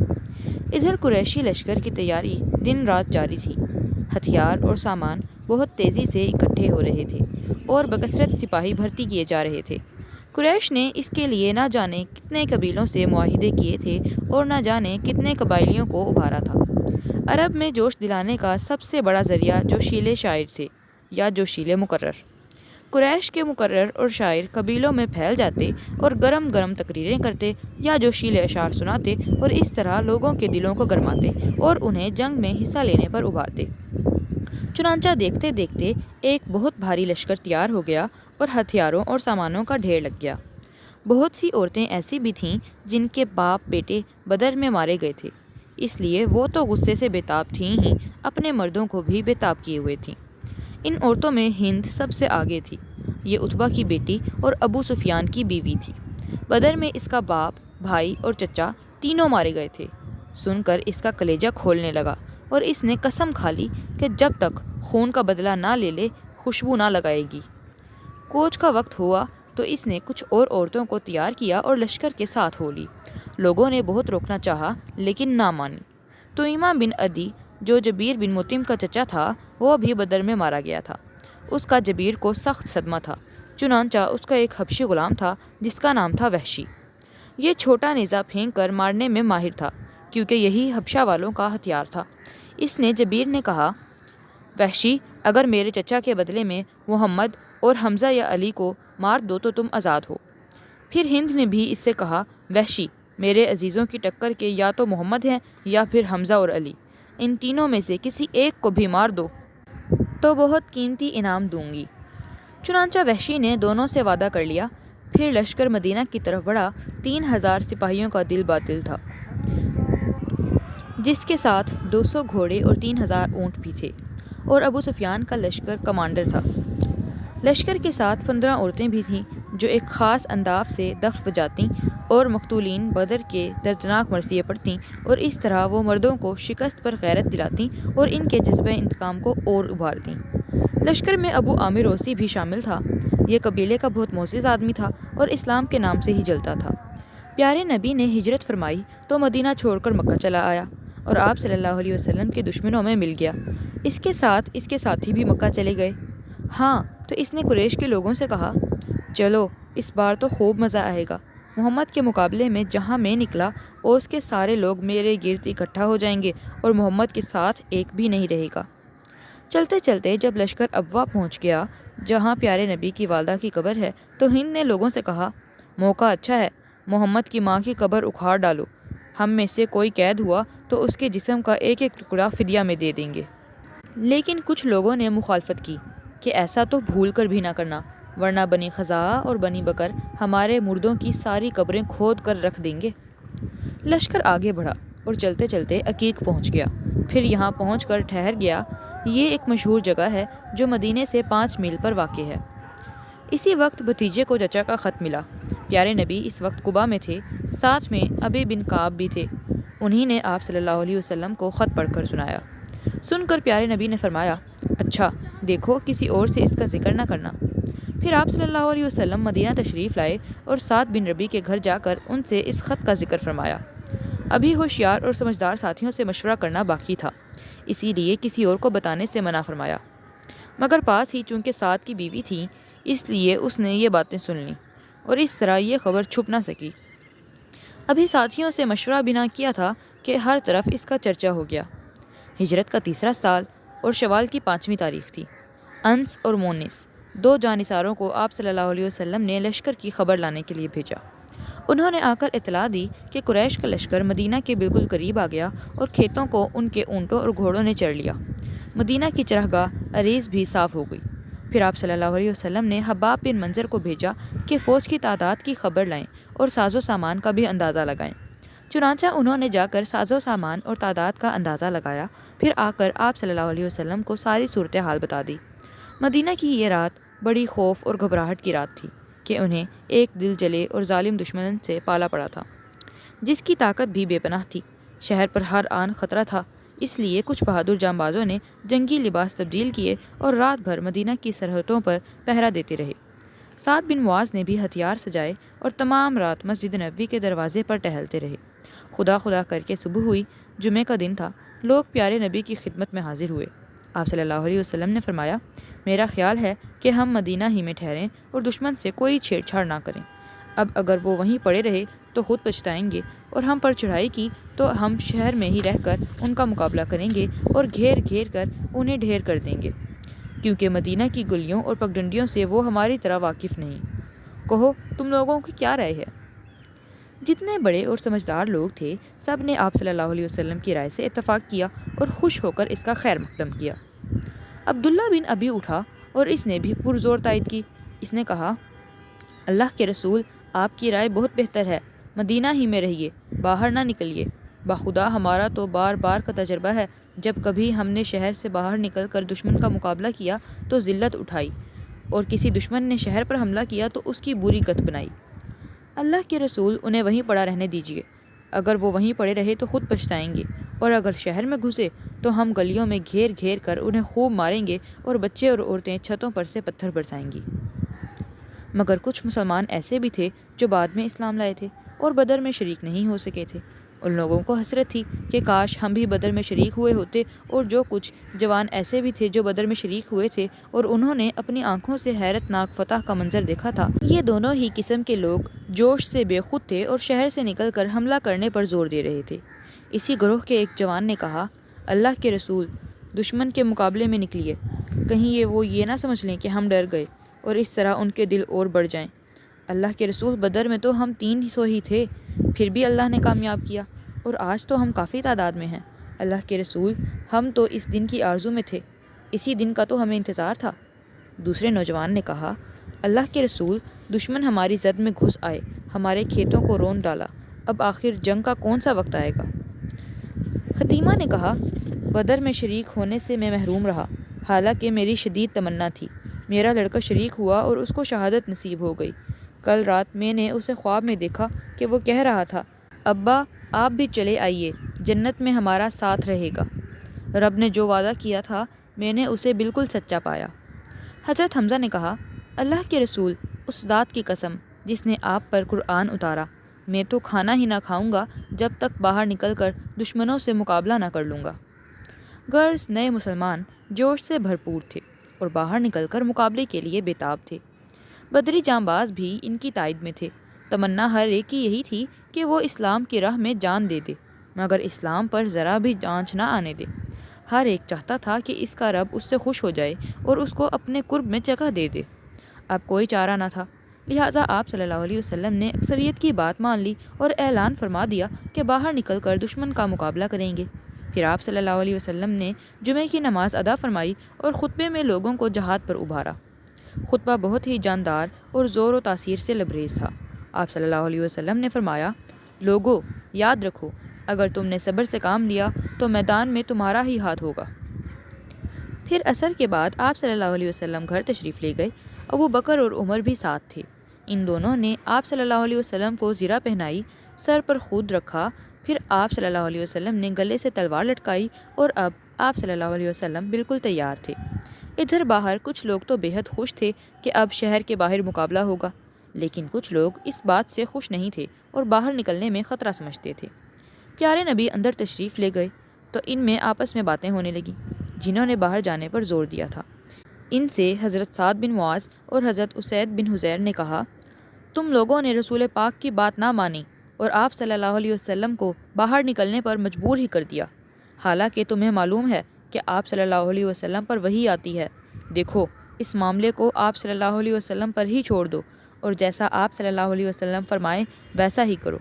S1: ادھر قریشی لشکر کی تیاری دن رات جاری تھی، ہتھیار اور سامان بہت تیزی سے اکٹھے ہو رہے تھے اور بکثرت سپاہی بھرتی کیے جا رہے تھے۔ قریش نے اس کے لیے نہ جانے کتنے قبیلوں سے معاہدے کیے تھے اور نہ جانے کتنے قبائلیوں کو ابھارا تھا۔ عرب میں جوش دلانے کا سب سے بڑا ذریعہ جوشیلے شاعر تھے یا جوشیلے مقرر۔ قریش کے مقرر اور شاعر قبیلوں میں پھیل جاتے اور گرم گرم تقریریں کرتے یا جوشیلے اشعار سناتے اور اس طرح لوگوں کے دلوں کو گرماتے اور انہیں جنگ میں حصہ لینے پر ابھارتے۔ چنانچہ دیکھتے دیکھتے ایک بہت بھاری لشکر تیار ہو گیا اور ہتھیاروں اور سامانوں کا ڈھیر لگ گیا۔ بہت سی عورتیں ایسی بھی تھیں جن کے باپ بیٹے بدر میں مارے گئے تھے، اس لیے وہ تو غصے سے بے تاب تھیں ہی، اپنے مردوں کو بھی بے تاب کیے ہوئے تھیں۔ ان عورتوں میں ہند سب سے آگے تھی، یہ عتبہ کی بیٹی اور ابو سفیان کی بیوی تھی۔ بدر میں اس کا باپ، بھائی اور چچا تینوں مارے گئے تھے۔ سن کر اس کا کلیجہ کھولنے لگا اور اس نے قسم کھا لی کہ جب تک خون کا بدلہ نہ لے لے خوشبو نہ لگائے گی۔ کوچ کا وقت ہوا تو اس نے کچھ اور عورتوں کو تیار کیا اور لشکر کے ساتھ ہو لی۔ لوگوں نے بہت روکنا چاہا لیکن نہ مانی۔ توئیمہ بن عدی جو جبیر بن مطعم کا چچا تھا وہ بھی بدر میں مارا گیا تھا۔ اس کا جبیر کو سخت صدمہ تھا، چنانچہ اس کا ایک حبشی غلام تھا جس کا نام تھا وحشی۔ یہ چھوٹا نیزہ پھینک کر مارنے میں ماہر تھا کیونکہ یہی حبشہ والوں کا ہتھیار تھا۔ اس نے جبیر نے کہا، وحشی اگر میرے چچا کے بدلے میں محمد اور حمزہ یا علی کو مار دو تو تم آزاد ہو۔ پھر ہند نے بھی اس سے کہا، وحشی میرے عزیزوں کی ٹکر کے یا تو محمد ہیں یا پھر حمزہ اور علی، ان تینوں میں سے کسی ایک کو بھی مار دو تو بہت قیمتی انعام دوں گی۔ چنانچہ وحشی نے دونوں سے وعدہ کر لیا۔ پھر لشکر مدینہ کی طرف بڑھا۔ 3000 سپاہیوں کا دل باطل تھا جس کے ساتھ 200 گھوڑے اور 3000 اونٹ بھی تھے، اور ابو سفیان کا لشکر کمانڈر تھا۔ لشکر کے ساتھ 15 عورتیں بھی تھیں جو ایک خاص انداز سے دف بجاتیں اور مقتولین بدر کے دردناک مرثیے پڑھتیں، اور اس طرح وہ مردوں کو شکست پر غیرت دلاتیں اور ان کے جذبہ انتقام کو اور ابھارتیں۔ لشکر میں ابو عامر اوسی بھی شامل تھا۔ یہ قبیلے کا بہت معزز آدمی تھا اور اسلام کے نام سے ہی جلتا تھا۔ پیارے نبی نے ہجرت فرمائی تو مدینہ چھوڑ کر مکہ چلا آیا اور آپ صلی اللہ علیہ وسلم کے دشمنوں میں مل گیا۔ اس کے ساتھ اس کے ساتھی بھی مکہ چلے گئے۔ ہاں تو اس نے قریش کے لوگوں سے کہا، چلو اس بار تو خوب مزہ آئے گا۔ محمد کے مقابلے میں جہاں میں نکلا اوس کے سارے لوگ میرے گرد اکٹھا ہو جائیں گے اور محمد کے ساتھ ایک بھی نہیں رہے گا۔ چلتے چلتے جب لشکر ابوا پہنچ گیا جہاں پیارے نبی کی والدہ کی قبر ہے تو ہند نے لوگوں سے کہا، موقع اچھا ہے، محمد کی ماں کی قبر اکھاڑ ڈالو۔ ہم میں سے کوئی قید ہوا تو اس کے جسم کا ایک ایک ٹکڑا فدیہ میں دے دیں گے۔ لیکن کچھ لوگوں نے مخالفت کی کہ ایسا تو بھول کر بھی نہ کرنا، ورنہ بنی خزاعہ اور بنی بکر ہمارے مردوں کی ساری قبریں کھود کر رکھ دیں گے۔ لشکر آگے بڑھا اور چلتے چلتے عقیق پہنچ گیا۔ پھر یہاں پہنچ کر ٹھہر گیا۔ یہ ایک مشہور جگہ ہے جو مدینے سے 5 میل پر واقع ہے۔ اسی وقت بھتیجے کو چچا کا خط ملا۔ پیارے نبی اس وقت قباء میں تھے، ساتھ میں ابی بن کعب بھی تھے۔ انہی نے آپ صلی اللہ علیہ وسلم کو خط پڑھ کر سنایا۔ سن کر پیارے نبی نے فرمایا، اچھا دیکھو کسی اور سے اس کا ذکر نہ کرنا۔ پھر آپ صلی اللہ علیہ وسلم مدینہ تشریف لائے اور سعد بن ربیع کے گھر جا کر ان سے اس خط کا ذکر فرمایا۔ ابھی ہوشیار اور سمجھدار ساتھیوں سے مشورہ کرنا باقی تھا، اسی لیے کسی اور کو بتانے سے منع فرمایا، مگر پاس ہی چونکہ سعد کی بیوی تھی اس لیے اس نے یہ باتیں سن لیں اور اس طرح یہ خبر چھپ نہ سکی۔ ابھی ساتھیوں سے مشورہ بھی نہ کیا تھا کہ ہر طرف اس کا چرچا ہو گیا۔ ہجرت کا 3 سال اور شوال کی 5ویں تاریخ تھی۔ انس اور مونس 2 جانثاروں کو آپ صلی اللہ علیہ وسلم نے لشکر کی خبر لانے کے لیے بھیجا۔ انہوں نے آ کر اطلاع دی کہ قریش کا لشکر مدینہ کے بالکل قریب آ گیا اور کھیتوں کو ان کے اونٹوں اور گھوڑوں نے چڑھ لیا۔ مدینہ کی چرخگاہ عریض بھی صاف ہو گئی۔ پھر آپ صلی اللہ علیہ وسلم نے حباب بن منظر کو بھیجا کہ فوج کی تعداد کی خبر لائیں اور ساز و سامان کا بھی اندازہ لگائیں۔ چنانچہ انہوں نے جا کر ساز و سامان اور تعداد کا اندازہ لگایا، پھر آ کر آپ صلی اللہ علیہ وسلم کو ساری صورتحال بتا دی۔ مدینہ کی یہ رات بڑی خوف اور گھبراہٹ کی رات تھی کہ انہیں ایک دل جلے اور ظالم دشمن سے پالا پڑا تھا جس کی طاقت بھی بے پناہ تھی۔ شہر پر ہر آن خطرہ تھا، اس لیے کچھ بہادر جانبازوں نے جنگی لباس تبدیل کیے اور رات بھر مدینہ کی سرحدوں پر پہرا دیتے رہے۔ سعد بن معاذ نے بھی ہتھیار سجائے اور تمام رات مسجد نبوی کے دروازے پر ٹہلتے رہے۔ خدا خدا کر کے صبح ہوئی، جمعہ کا دن تھا، لوگ پیارے نبی کی خدمت میں حاضر ہوئے۔ آپ صلی اللہ علیہ وسلم نے فرمایا، میرا خیال ہے کہ ہم مدینہ ہی میں ٹھہریں اور دشمن سے کوئی چھیڑ چھاڑ نہ کریں۔ اب اگر وہ وہیں پڑے رہے تو خود پچھتائیں گے، اور ہم پر چڑھائی کی تو ہم شہر میں ہی رہ کر ان کا مقابلہ کریں گے اور گھیر گھیر کر انہیں ڈھیر کر دیں گے، کیونکہ مدینہ کی گلیوں اور پگڈنڈیوں سے وہ ہماری طرح واقف نہیں۔ کہو تم لوگوں کی کیا رائے ہے؟ جتنے بڑے اور سمجھدار لوگ تھے سب نے آپ صلی اللہ علیہ وسلم کی رائے سے اتفاق کیا اور خوش ہو کر اس کا خیر مقدم کیا۔ عبداللہ بن ابی اٹھا اور اس نے بھی پرزور تائید کی۔ اس نے کہا، اللہ کے رسول، آپ کی رائے بہت بہتر ہے، مدینہ ہی میں رہیے، باہر نہ نکلیے۔ بخدا ہمارا تو بار بار کا تجربہ ہے، جب کبھی ہم نے شہر سے باہر نکل کر دشمن کا مقابلہ کیا تو ذلت اٹھائی، اور کسی دشمن نے شہر پر حملہ کیا تو اس کی بری گت بنائی۔ اللہ کے رسول انہیں وہیں پڑا رہنے دیجیے، اگر وہ وہیں پڑے رہے تو خود پچھتائیں گے، اور اگر شہر میں گھسے تو ہم گلیوں میں گھیر گھیر کر انہیں خوب ماریں گے اور بچے اور عورتیں چھتوں پر سے پتھر برسائیں گی۔ مگر کچھ مسلمان ایسے بھی تھے جو بعد میں اسلام لائے تھے اور بدر میں شریک نہیں ہو سکے تھے۔ ان لوگوں کو حسرت تھی کہ کاش ہم بھی بدر میں شریک ہوئے ہوتے، اور جو کچھ جوان ایسے بھی تھے جو بدر میں شریک ہوئے تھے اور انہوں نے اپنی آنکھوں سے حیرت ناک فتح کا منظر دیکھا تھا۔ یہ دونوں ہی قسم کے لوگ جوش سے بے خود تھے اور شہر سے نکل کر حملہ کرنے پر زور دے رہے تھے۔ اسی گروہ کے ایک جوان نے کہا، اللہ کے رسول، دشمن کے مقابلے میں نکلیے، کہیں وہ یہ نہ سمجھ لیں کہ ہم ڈر گئے اور اس طرح ان کے دل اور بڑھ جائیں۔ اللہ کے رسول، بدر میں تو ہم 300 ہی تھے، پھر بھی اللہ نے کامیاب کیا، اور آج تو ہم کافی تعداد میں ہیں۔ اللہ کے رسول، ہم تو اس دن کی آرزو میں تھے، اسی دن کا تو ہمیں انتظار تھا۔ دوسرے نوجوان نے کہا، اللہ کے رسول، دشمن ہماری زد میں گھس آئے، ہمارے کھیتوں کو رون ڈالا، اب آخر جنگ کا کون سا وقت آئے گا؟ خطیمہ نے کہا، بدر میں شریک ہونے سے میں محروم رہا، حالانکہ میری شدید تمنا تھی۔ میرا لڑکا شریک ہوا اور اس کو شہادت نصیب ہو گئی۔ کل رات میں نے اسے خواب میں دیکھا کہ وہ کہہ رہا تھا، ابا آپ بھی چلے آئیے، جنت میں ہمارا ساتھ رہے گا۔ رب نے جو وعدہ کیا تھا میں نے اسے بالکل سچا پایا۔ حضرت حمزہ نے کہا، اللہ کے رسول، اس ذات کی قسم جس نے آپ پر قرآن اتارا، میں تو کھانا ہی نہ کھاؤں گا جب تک باہر نکل کر دشمنوں سے مقابلہ نہ کر لوں گا۔ غرض نئے مسلمان جوش سے بھرپور تھے اور باہر نکل کر مقابلے کے لیے بےتاب تھے۔ بدری جانباز بھی ان کی تائید میں تھے۔ تمنا ہر ایک کی یہی تھی کہ وہ اسلام کی راہ میں جان دے دے، مگر اسلام پر ذرا بھی آنچ نہ آنے دے۔ ہر ایک چاہتا تھا کہ اس کا رب اس سے خوش ہو جائے اور اس کو اپنے قرب میں جگہ دے دے۔ اب کوئی چارہ نہ تھا، لہٰذا آپ صلی اللہ علیہ وسلم نے اکثریت کی بات مان لی اور اعلان فرما دیا کہ باہر نکل کر دشمن کا مقابلہ کریں گے۔ پھر آپ صلی اللہ علیہ وسلم نے جمعے کی نماز ادا فرمائی اور خطبے میں لوگوں کو جہاد پر ابھارا۔ خطبہ بہت ہی جاندار اور زور و تاثیر سے لبریز تھا۔ آپ صلی اللہ علیہ وسلم نے فرمایا، لوگو یاد رکھو، اگر تم نے صبر سے کام لیا تو میدان میں تمہارا ہی ہاتھ ہوگا۔ پھر عصر کے بعد آپ صلی اللہ علیہ وسلم گھر تشریف لے گئے۔ ابو بکر اور عمر بھی ساتھ تھے۔ ان دونوں نے آپ صلی اللہ علیہ وسلم کو زرہ پہنائی، سر پر خود رکھا، پھر آپ صلی اللہ علیہ وسلم نے گلے سے تلوار لٹکائی اور اب آپ صلی اللہ علیہ وسلم بالکل تیار تھے۔ ادھر باہر کچھ لوگ تو بے حد خوش تھے کہ اب شہر کے باہر مقابلہ ہوگا، لیکن کچھ لوگ اس بات سے خوش نہیں تھے اور باہر نکلنے میں خطرہ سمجھتے تھے۔ پیارے نبی اندر تشریف لے گئے تو ان میں آپس میں باتیں ہونے لگیں، جنہوں نے باہر جانے پر زور دیا تھا۔ ان سے حضرت سعد بن معاذ اور حضرت اسید بن حضیر نے کہا، تم لوگوں نے رسول پاک کی بات نہ مانی اور آپ صلی اللہ علیہ وسلم کو باہر نکلنے پر مجبور ہی کر دیا، حالانکہ تمہیں معلوم ہے کہ آپ صلی اللہ علیہ وسلم پر وحی آتی ہے۔ دیکھو، اس معاملے کو آپ صلی اللہ علیہ وسلم پر ہی چھوڑ دو اور جیسا آپ صلی اللہ علیہ وسلم فرمائیں ویسا ہی کرو۔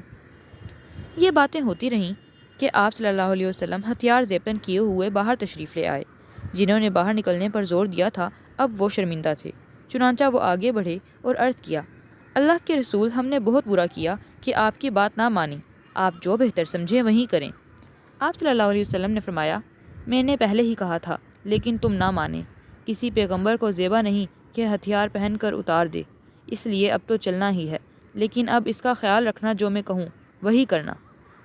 S1: یہ باتیں ہوتی رہیں کہ آپ صلی اللہ علیہ وسلم ہتھیار زیبتن کیے ہوئے باہر تشریف لے آئے۔ جنہوں نے باہر نکلنے پر زور دیا تھا اب وہ شرمندہ تھے، چنانچہ وہ آگے بڑھے اور عرض کیا، اللہ کے رسول، ہم نے بہت برا کیا کہ آپ کی بات نہ مانی، آپ جو بہتر سمجھیں وہی کریں۔ آپ صلی اللہ علیہ وسلم نے فرمایا، میں نے پہلے ہی کہا تھا لیکن تم نہ مانے۔ کسی پیغمبر کو زیبا نہیں کہ ہتھیار پہن کر اتار دے، اس لیے اب تو چلنا ہی ہے، لیکن اب اس کا خیال رکھنا جو میں کہوں وہی کرنا۔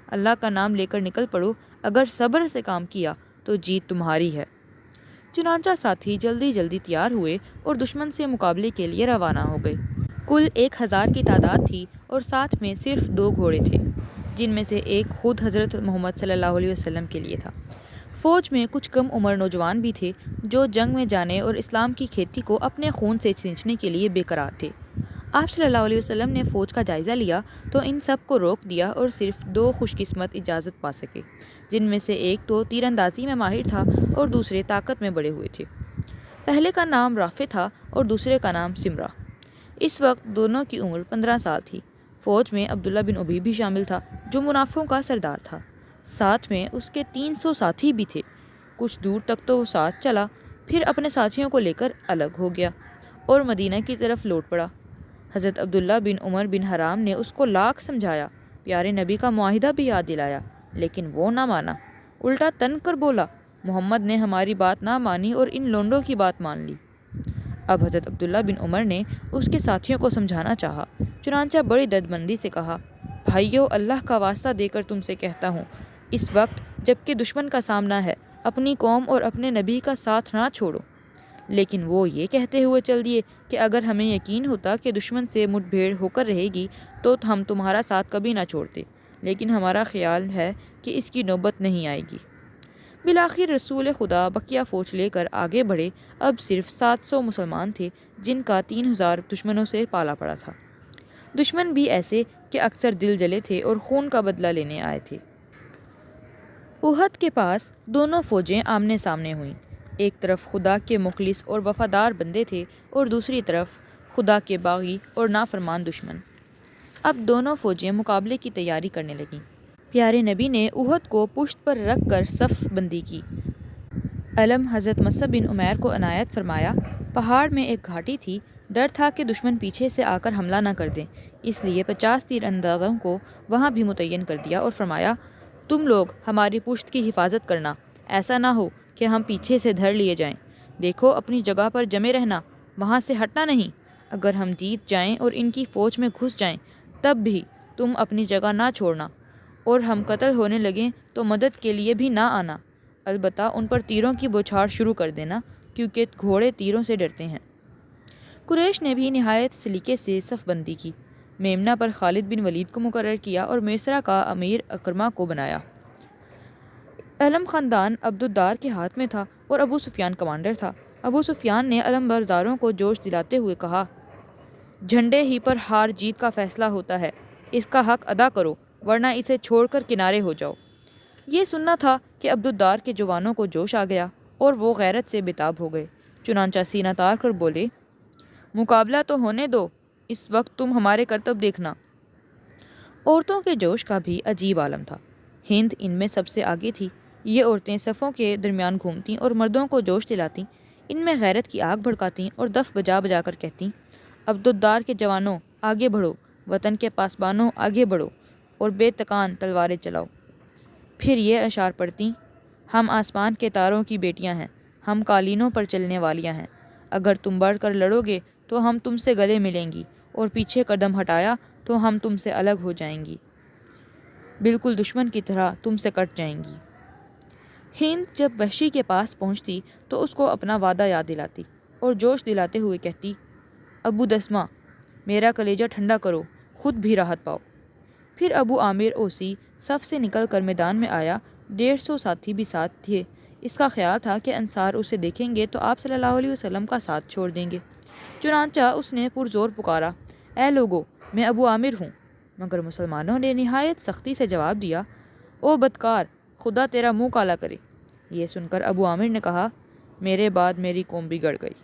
S1: اللہ کا نام لے کر نکل پڑو، اگر صبر سے کام کیا تو جیت تمہاری ہے۔ چنانچہ ساتھی جلدی جلدی تیار ہوئے اور دشمن سے مقابلے کے لیے روانہ ہو گئے۔ کل 1000 کی تعداد تھی اور ساتھ میں صرف 2 گھوڑے تھے، جن میں سے ایک خود حضرت محمد صلی اللہ علیہ وسلم کے لیے تھا۔ فوج میں کچھ کم عمر نوجوان بھی تھے جو جنگ میں جانے اور اسلام کی کھیتی کو اپنے خون سے سینچنے کے لیے بے قرار تھے۔ آپ صلی اللہ علیہ وسلم نے فوج کا جائزہ لیا تو ان سب کو روک دیا اور صرف 2 خوش قسمت اجازت پا سکے، جن میں سے ایک تو تیر اندازی میں ماہر تھا اور دوسرے طاقت میں بڑے ہوئے تھے۔ پہلے کا نام رافع تھا اور دوسرے کا نام سمرہ۔ اس وقت دونوں کی عمر 15 سال تھی۔ فوج میں عبداللہ بن ابی بھی شامل تھا جو منافقوں کا سردار تھا۔ ساتھ میں اس کے 300 ساتھی بھی تھے۔ کچھ دور تک تو وہ ساتھ چلا، پھر اپنے ساتھیوں کو لے کر الگ ہو گیا اور مدینہ کی طرف لوٹ پڑا۔ حضرت عبداللہ بن عمر بن حرام نے اس کو لاکھ سمجھایا، پیارے نبی کا معاہدہ بھی یاد دلایا، لیکن وہ نہ مانا، الٹا تن کر بولا، محمد نے ہماری بات نہ مانی اور ان لونڈوں کی بات مان لی۔
S2: اب حضرت عبداللہ بن عمر نے اس کے ساتھیوں کو سمجھانا چاہا، چنانچہ بڑی دردمندی سے کہا، بھائیو، اللہ کا واسطہ دے کر تم سے کہتا ہوں، اس وقت جب کہ دشمن کا سامنا ہے، اپنی قوم اور اپنے نبی کا ساتھ نہ چھوڑو۔ لیکن وہ یہ کہتے ہوئے چل دیے کہ اگر ہمیں یقین ہوتا کہ دشمن سے مٹ بھیڑ ہو کر رہے گی تو ہم تمہارا ساتھ کبھی نہ چھوڑتے، لیکن ہمارا خیال ہے کہ اس کی نوبت نہیں آئے گی۔ بالآخر رسول خدا بقیہ فوج لے کر آگے بڑھے۔ اب صرف 700 مسلمان تھے جن کا 3000 دشمنوں سے پالا پڑا تھا۔ دشمن بھی ایسے کہ اکثر دل جلے تھے اور خون کا بدلہ لینے آئے تھے۔ احد کے پاس دونوں فوجیں آمنے سامنے ہوئیں۔ ایک طرف خدا کے مخلص اور وفادار بندے تھے اور دوسری طرف خدا کے باغی اور نافرمان دشمن۔ اب دونوں فوجیں مقابلے کی تیاری کرنے لگیں۔ پیارے نبی نے احد کو پشت پر رکھ کر صف بندی کی۔ علم حضرت مصعب بن عمیر کو عنایت فرمایا۔ پہاڑ میں ایک گھاٹی تھی، ڈر تھا کہ دشمن پیچھے سے آ کر حملہ نہ کر دیں، اس لیے 50 تیر اندازوں کو وہاں بھی متعین کر دیا اور فرمایا، تم لوگ ہماری پشت کی حفاظت کرنا، ایسا نہ ہو کہ ہم پیچھے سے دھر لیے جائیں۔ دیکھو اپنی جگہ پر جمے رہنا، وہاں سے ہٹنا نہیں۔ اگر ہم جیت جائیں اور ان کی فوج میں گھس جائیں تب بھی تم اپنی جگہ نہ چھوڑنا، اور ہم قتل ہونے لگیں تو مدد کے لیے بھی نہ آنا، البتہ ان پر تیروں کی بوچھاڑ شروع کر دینا، کیونکہ گھوڑے تیروں سے ڈرتے ہیں۔ قریش نے بھی نہایت سلیقے سے صف بندی کی۔ میمنہ پر خالد بن ولید کو مقرر کیا اور میسرہ کا امیر اکرمہ کو بنایا۔ علم خاندان عبدالدار کے ہاتھ میں تھا اور ابو سفیان کمانڈر تھا۔ ابو سفیان نے علم برداروں کو جوش دلاتے ہوئے کہا، جھنڈے ہی پر ہار جیت کا فیصلہ ہوتا ہے، اس کا حق ادا کرو ورنہ اسے چھوڑ کر کنارے ہو جاؤ۔ یہ سننا تھا کہ عبدالدار کے جوانوں کو جوش آ گیا اور وہ غیرت سے بےتاب ہو گئے، چنانچہ سینہ تار کر بولے، مقابلہ تو ہونے دو، اس وقت تم ہمارے کرتب دیکھنا۔ عورتوں کے جوش کا بھی عجیب عالم تھا۔ ہند ان میں سب سے آگے تھی۔ یہ عورتیں صفوں کے درمیان گھومتیں اور مردوں کو جوش دلاتیں، ان میں غیرت کی آگ بھڑکاتیں اور دف بجا بجا کر کہتیں، عبدالدار کے جوانوں آگے بڑھو، وطن کے پاسبانوں آگے بڑھو اور بے تکان تلواریں چلاؤ۔ پھر یہ اشعار پڑھتیں، ہم آسمان کے تاروں کی بیٹیاں ہیں، ہم قالینوں پر چلنے والیاں ہیں، اگر تم بڑھ کر لڑو گے تو ہم تم سے گلے ملیں گی اور پیچھے قدم ہٹایا تو ہم تم سے الگ ہو جائیں گی، بالکل دشمن کی طرح تم سے کٹ جائیں گی۔ ہند جب وحشی کے پاس پہنچتی تو اس کو اپنا وعدہ یاد دلاتی اور جوش دلاتے ہوئے کہتی، ابو دسمہ، میرا کلیجہ ٹھنڈا کرو، خود بھی راحت پاؤ۔ پھر ابو عامر اوسی صف سے نکل کر میدان میں آیا، 150 ساتھی بھی ساتھ تھے۔ اس کا خیال تھا کہ انصار اسے دیکھیں گے تو آپ صلی اللہ علیہ وسلم کا ساتھ چھوڑ دیں گے، چنانچہ اس نے پرزور پکارا، اے لوگو، میں ابو عامر ہوں۔ مگر مسلمانوں نے نہایت سختی سے جواب دیا، او بدکار، خدا تیرا منہ کالا کرے۔ یہ سن کر ابو عامر نے کہا، میرے بعد میری قوم بگڑ گئی۔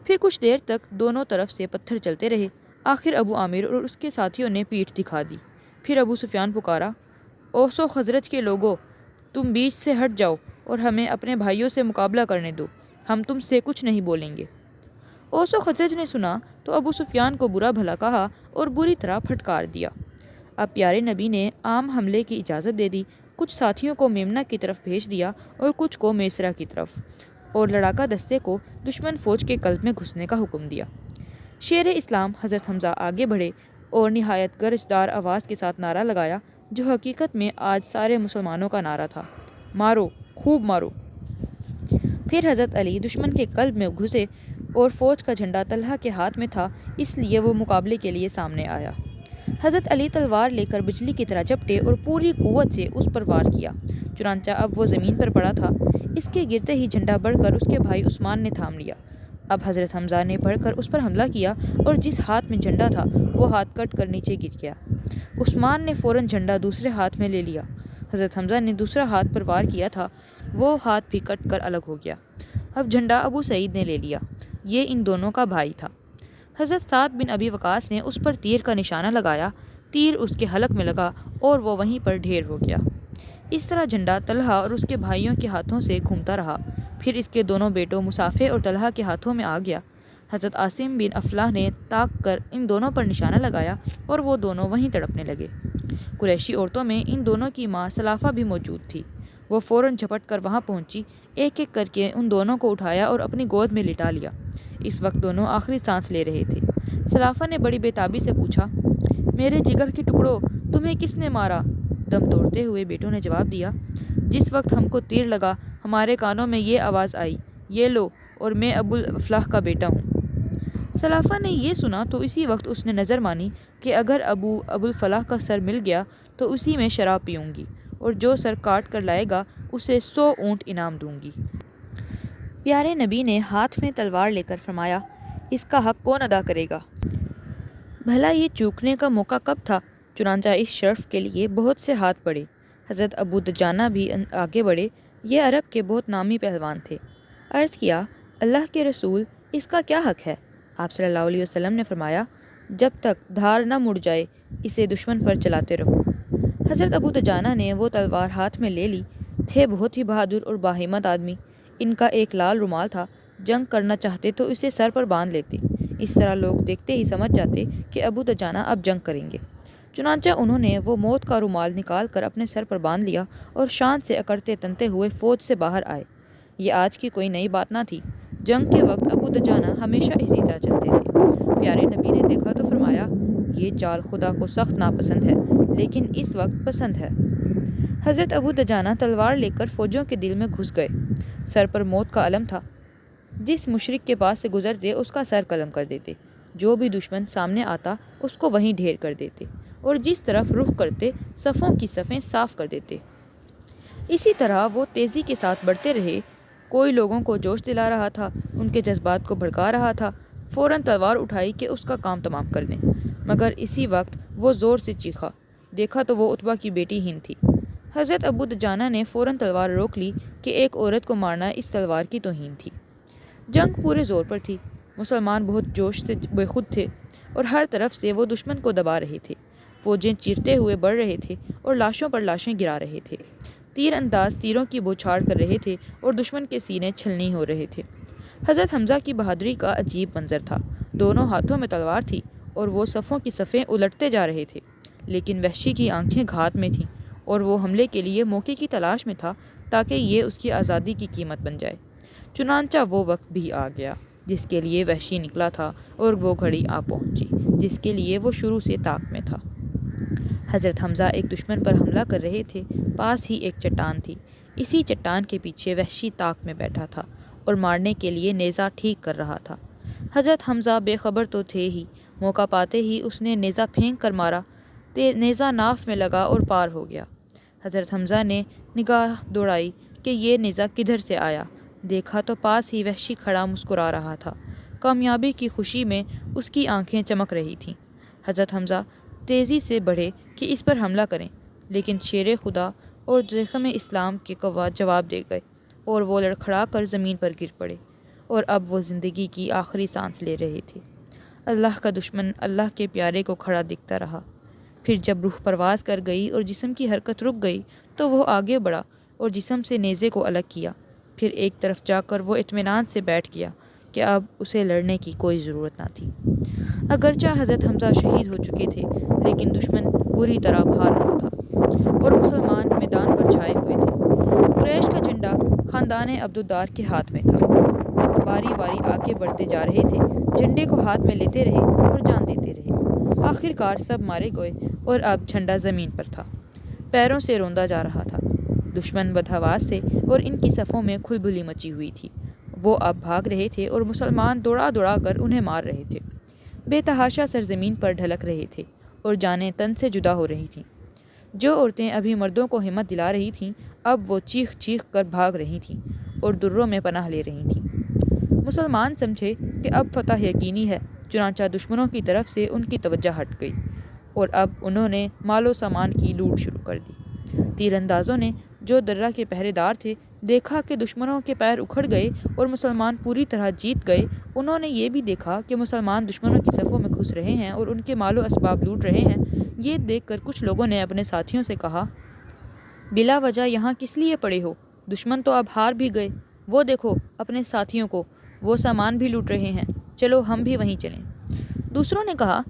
S2: پھر کچھ دیر تک دونوں طرف سے پتھر چلتے رہے۔ آخر ابو عامر اور اس کے ساتھیوں نے پیٹھ دکھا دی۔ پھر ابو سفیان پکارا، اوس و خزرج کے لوگوں، تم بیچ سے ہٹ جاؤ اور ہمیں اپنے بھائیوں سے مقابلہ کرنے دو، ہم تم سے کچھ نہیں بولیں گے۔ اوس و خزرج نے سنا تو ابو سفیان کو برا بھلا کہا اور بری طرح پھٹکار دیا۔ اب پیارے نبی نے عام حملے کی اجازت دے دی، کچھ ساتھیوں کو میمنہ کی طرف بھیج دیا اور کچھ کو میسرہ کی طرف، اور لڑاکا دستے کو دشمن فوج کے قلب میں گھسنے کا حکم دیا۔ شیر اسلام حضرت حمزہ آگے بڑھے اور نہایت گرجدار آواز کے ساتھ نعرہ لگایا، جو حقیقت میں آج سارے مسلمانوں کا نعرہ تھا، مارو، خوب مارو۔ پھر حضرت علی دشمن کے قلب میں گھسے اور فوج کا جھنڈا طلحہ کے ہاتھ میں تھا، اس لیے وہ مقابلے کے لیے سامنے آیا۔ حضرت علی تلوار لے کر بجلی کی طرح جھپٹے اور پوری قوت سے اس پر وار کیا، چنانچہ اب وہ زمین پر پڑا تھا۔ اس کے گرتے ہی جھنڈا بڑھ کر اس کے بھائی عثمان نے تھام لیا۔ اب حضرت حمزہ نے بڑھ کر اس پر حملہ کیا اور جس ہاتھ میں جھنڈا تھا وہ ہاتھ کٹ کر نیچے گر گیا۔ عثمان نے فوراً جھنڈا دوسرے ہاتھ میں لے لیا۔ حضرت حمزہ نے دوسرا ہاتھ پر وار کیا تھا، وہ ہاتھ بھی کٹ کر الگ ہو گیا۔ اب جھنڈا ابو سعید نے لے لیا، یہ ان دونوں کا بھائی تھا۔ حضرت سعد بن ابی وقاص نے اس پر تیر کا نشانہ لگایا، تیر اس کے حلق میں لگا اور وہ وہیں پر ڈھیر ہو گیا۔ اس طرح جھنڈا طلحہ اور اس کے بھائیوں کے ہاتھوں سے گھومتا رہا، پھر اس کے دونوں بیٹوں مصافح اور طلحہ کے ہاتھوں میں آ گیا۔ حضرت عاصم بن افلاح نے تاک کر ان دونوں پر نشانہ لگایا اور وہ دونوں وہیں تڑپنے لگے۔ قریشی عورتوں میں ان دونوں کی ماں سلافہ بھی موجود تھی۔ وہ فوراً جھپٹ کر وہاں پہنچی، ایک ایک کر کے ان دونوں کو اٹھایا اور اپنی گود میں لٹا لیا۔ اس وقت دونوں آخری سانس لے رہے تھے۔ سلافہ نے بڑی بےتابی سے پوچھا، میرے جگر کے ٹکڑوں، تمہیں کس نے مارا؟ دم توڑتے ہوئے بیٹوں نے جواب دیا، جس وقت ہم کو تیر لگا ہمارے کانوں میں یہ آواز آئی، یہ لو، اور میں ابو الفلاح کا بیٹا ہوں۔ سلافہ نے یہ سنا تو اسی وقت اس نے نظر مانی کہ اگر ابو الفلاح کا سر مل گیا تو اسی میں شراب پیوں گی، اور جو سر کاٹ کر لائے گا اسے 100 اونٹ انعام دوں گی۔ پیارے نبی نے ہاتھ میں تلوار لے کر فرمایا، اس کا حق کون ادا کرے گا؟ بھلا یہ چوکنے کا موقع کب تھا؟ چنانچہ اس شرف کے لیے بہت سے ہاتھ بڑھے۔ حضرت ابو دجانہ بھی آگے بڑھے، یہ عرب کے بہت نامی پہلوان تھے۔ عرض کیا، اللہ کے رسول، اس کا کیا حق ہے؟ آپ صلی اللہ علیہ وسلم نے فرمایا، جب تک دھار نہ مڑ جائے اسے دشمن پر چلاتے رہو۔ حضرت ابو دجانہ نے وہ تلوار ہاتھ میں لے لی۔ تھے بہت ہی بہادر اور باہمت آدمی۔ ان کا ایک لال رومال تھا، جنگ کرنا چاہتے تو اسے سر پر باندھ لیتے، اس طرح لوگ دیکھتے ہی سمجھ جاتے کہ ابو دجانہ اب جنگ کریں گے۔ چنانچہ انہوں نے وہ موت کا رومال نکال کر اپنے سر پر باندھ لیا اور شان سے اکڑتے تنتے ہوئے فوج سے باہر آئے۔ یہ آج کی کوئی نئی بات نہ تھی، جنگ کے وقت ابو دجانہ ہمیشہ اسی طرح چلتے تھے۔ پیارے نبی نے دیکھا تو فرمایا، یہ چال خدا کو سخت ناپسند ہے، لیکن اس وقت پسند ہے۔ حضرت ابو دجانہ تلوار لے کر فوجوں کے دل میں گھس گئے۔ سر پر موت کا علم تھا، جس مشرک کے پاس سے گزرتے اس کا سر قلم کر دیتے، جو بھی دشمن سامنے آتا اس کو وہیں ڈھیر کر دیتے، اور جس طرف رخ کرتے صفوں کی صفیں صاف کر دیتے۔ اسی طرح وہ تیزی کے ساتھ بڑھتے رہے۔ کوئی لوگوں کو جوش دلا رہا تھا، ان کے جذبات کو بھڑکا رہا تھا، فوراً تلوار اٹھائی کہ اس کا کام تمام کر دیں، مگر اسی وقت وہ زور سے چیخا۔ دیکھا تو وہ عتبہ کی بیٹی ہند تھی۔ حضرت ابو دجانہ نے فوراً تلوار روک لی کہ ایک عورت کو مارنا اس تلوار کی توہین تھی۔ جنگ پورے زور پر تھی، مسلمان بہت جوش سے بے خود تھے، اور ہر طرف سے وہ دشمن کو دبا رہے تھے۔ فوجیں چیرتے ہوئے بڑھ رہے تھے اور لاشوں پر لاشیں گرا رہے تھے۔ تیر انداز تیروں کی بوچھاڑ کر رہے تھے اور دشمن کے سینے چھلنی ہو رہے تھے۔ حضرت حمزہ کی بہادری کا عجیب منظر تھا۔ دونوں ہاتھوں میں تلوار تھی اور وہ صفوں کی صفیں الٹتے جا رہے تھے، لیکن وحشی کی آنکھیں گھات میں تھیں اور وہ حملے کے لیے موقع کی تلاش میں تھا تاکہ یہ اس کی آزادی کی قیمت بن جائے۔ چنانچہ وہ وقت بھی آ گیا جس کے لیے وحشی نکلا تھا، اور وہ گھڑی آ پہنچی جس کے لیے وہ شروع سے طاق میں تھا۔ حضرت حمزہ ایک دشمن پر حملہ کر رہے تھے، پاس ہی ایک چٹان تھی۔ اسی چٹان کے پیچھے وحشی طاق میں بیٹھا تھا اور مارنے کے لیے نیزہ ٹھیک کر رہا تھا۔ حضرت حمزہ بے خبر تو تھے ہی، موقع پاتے ہی اس نے نیزہ پھینک کر مارا، نیزہ ناف میں لگا اور پار ہو گیا۔ حضرت حمزہ نے نگاہ دوڑائی کہ یہ نیزہ کدھر سے آیا، دیکھا تو پاس ہی وحشی کھڑا مسکرا رہا تھا۔ کامیابی کی خوشی میں اس کی آنکھیں چمک رہی تھیں۔ حضرت حمزہ تیزی سے بڑھے کہ اس پر حملہ کریں، لیکن شیر خدا اور زخم اسلام کے جواب دے گئے، اور وہ لڑکھڑا کر زمین پر گر پڑے، اور اب وہ زندگی کی آخری سانس لے رہے تھے۔ اللہ کا دشمن اللہ کے پیارے کو کھڑا دکھتا رہا۔ پھر جب روح پرواز کر گئی اور جسم کی حرکت رک گئی تو وہ آگے بڑھا اور جسم سے نیزے کو الگ کیا۔ پھر ایک طرف جا کر وہ اطمینان سے بیٹھ گیا کہ اب اسے لڑنے کی کوئی ضرورت نہ تھی۔ اگرچہ حضرت حمزہ شہید ہو چکے تھے، لیکن دشمن بری طرح ہار رہا تھا اور مسلمان میدان پر چھائے ہوئے تھے۔ قریش کا جھنڈا خاندان عبدالدار کے ہاتھ میں تھا۔ وہ باری باری آگے بڑھتے جا رہے تھے، جھنڈے کو ہاتھ میں لیتے رہے اور جان دیتے رہے۔ آخر کار سب مارے گئے اور اب جھنڈا زمین پر تھا، پیروں سے روندا جا رہا تھا۔ دشمن بدحواس تھے اور ان کی صفوں میں کھلبلی مچی ہوئی تھی۔ وہ اب بھاگ رہے تھے اور مسلمان دوڑا دوڑا کر انہیں مار رہے تھے۔ بے تحاشا سرزمین پر ڈھلک رہے تھے اور جانیں تن سے جدا ہو رہی تھیں۔ جو عورتیں ابھی مردوں کو ہمت دلا رہی تھیں، اب وہ چیخ چیخ کر بھاگ رہی تھیں اور دروں میں پناہ لے رہی تھیں۔ مسلمان سمجھے کہ اب فتح یقینی ہے، چنانچہ دشمنوں کی طرف سے ان کی توجہ ہٹ گئی اور اب انہوں نے مال و سامان کی لوٹ شروع کر دی۔ تیر اندازوں نے، جو درہ کے پہرے دار تھے، دیکھا کہ دشمنوں کے پیر اکھڑ گئے اور مسلمان پوری طرح جیت گئے۔ انہوں نے یہ بھی دیکھا کہ مسلمان دشمنوں کی صفوں میں گھس رہے ہیں اور ان کے مال و اسباب لوٹ رہے ہیں۔ یہ دیکھ کر کچھ لوگوں نے اپنے ساتھیوں سے کہا، بلا وجہ یہاں کس لیے پڑے ہو؟ دشمن تو اب ہار بھی گئے، وہ دیکھو اپنے ساتھیوں کو، وہ سامان بھی لوٹ رہے ہیں، چلو ہم بھی وہیں چلیں۔ دوسروں نے کہا،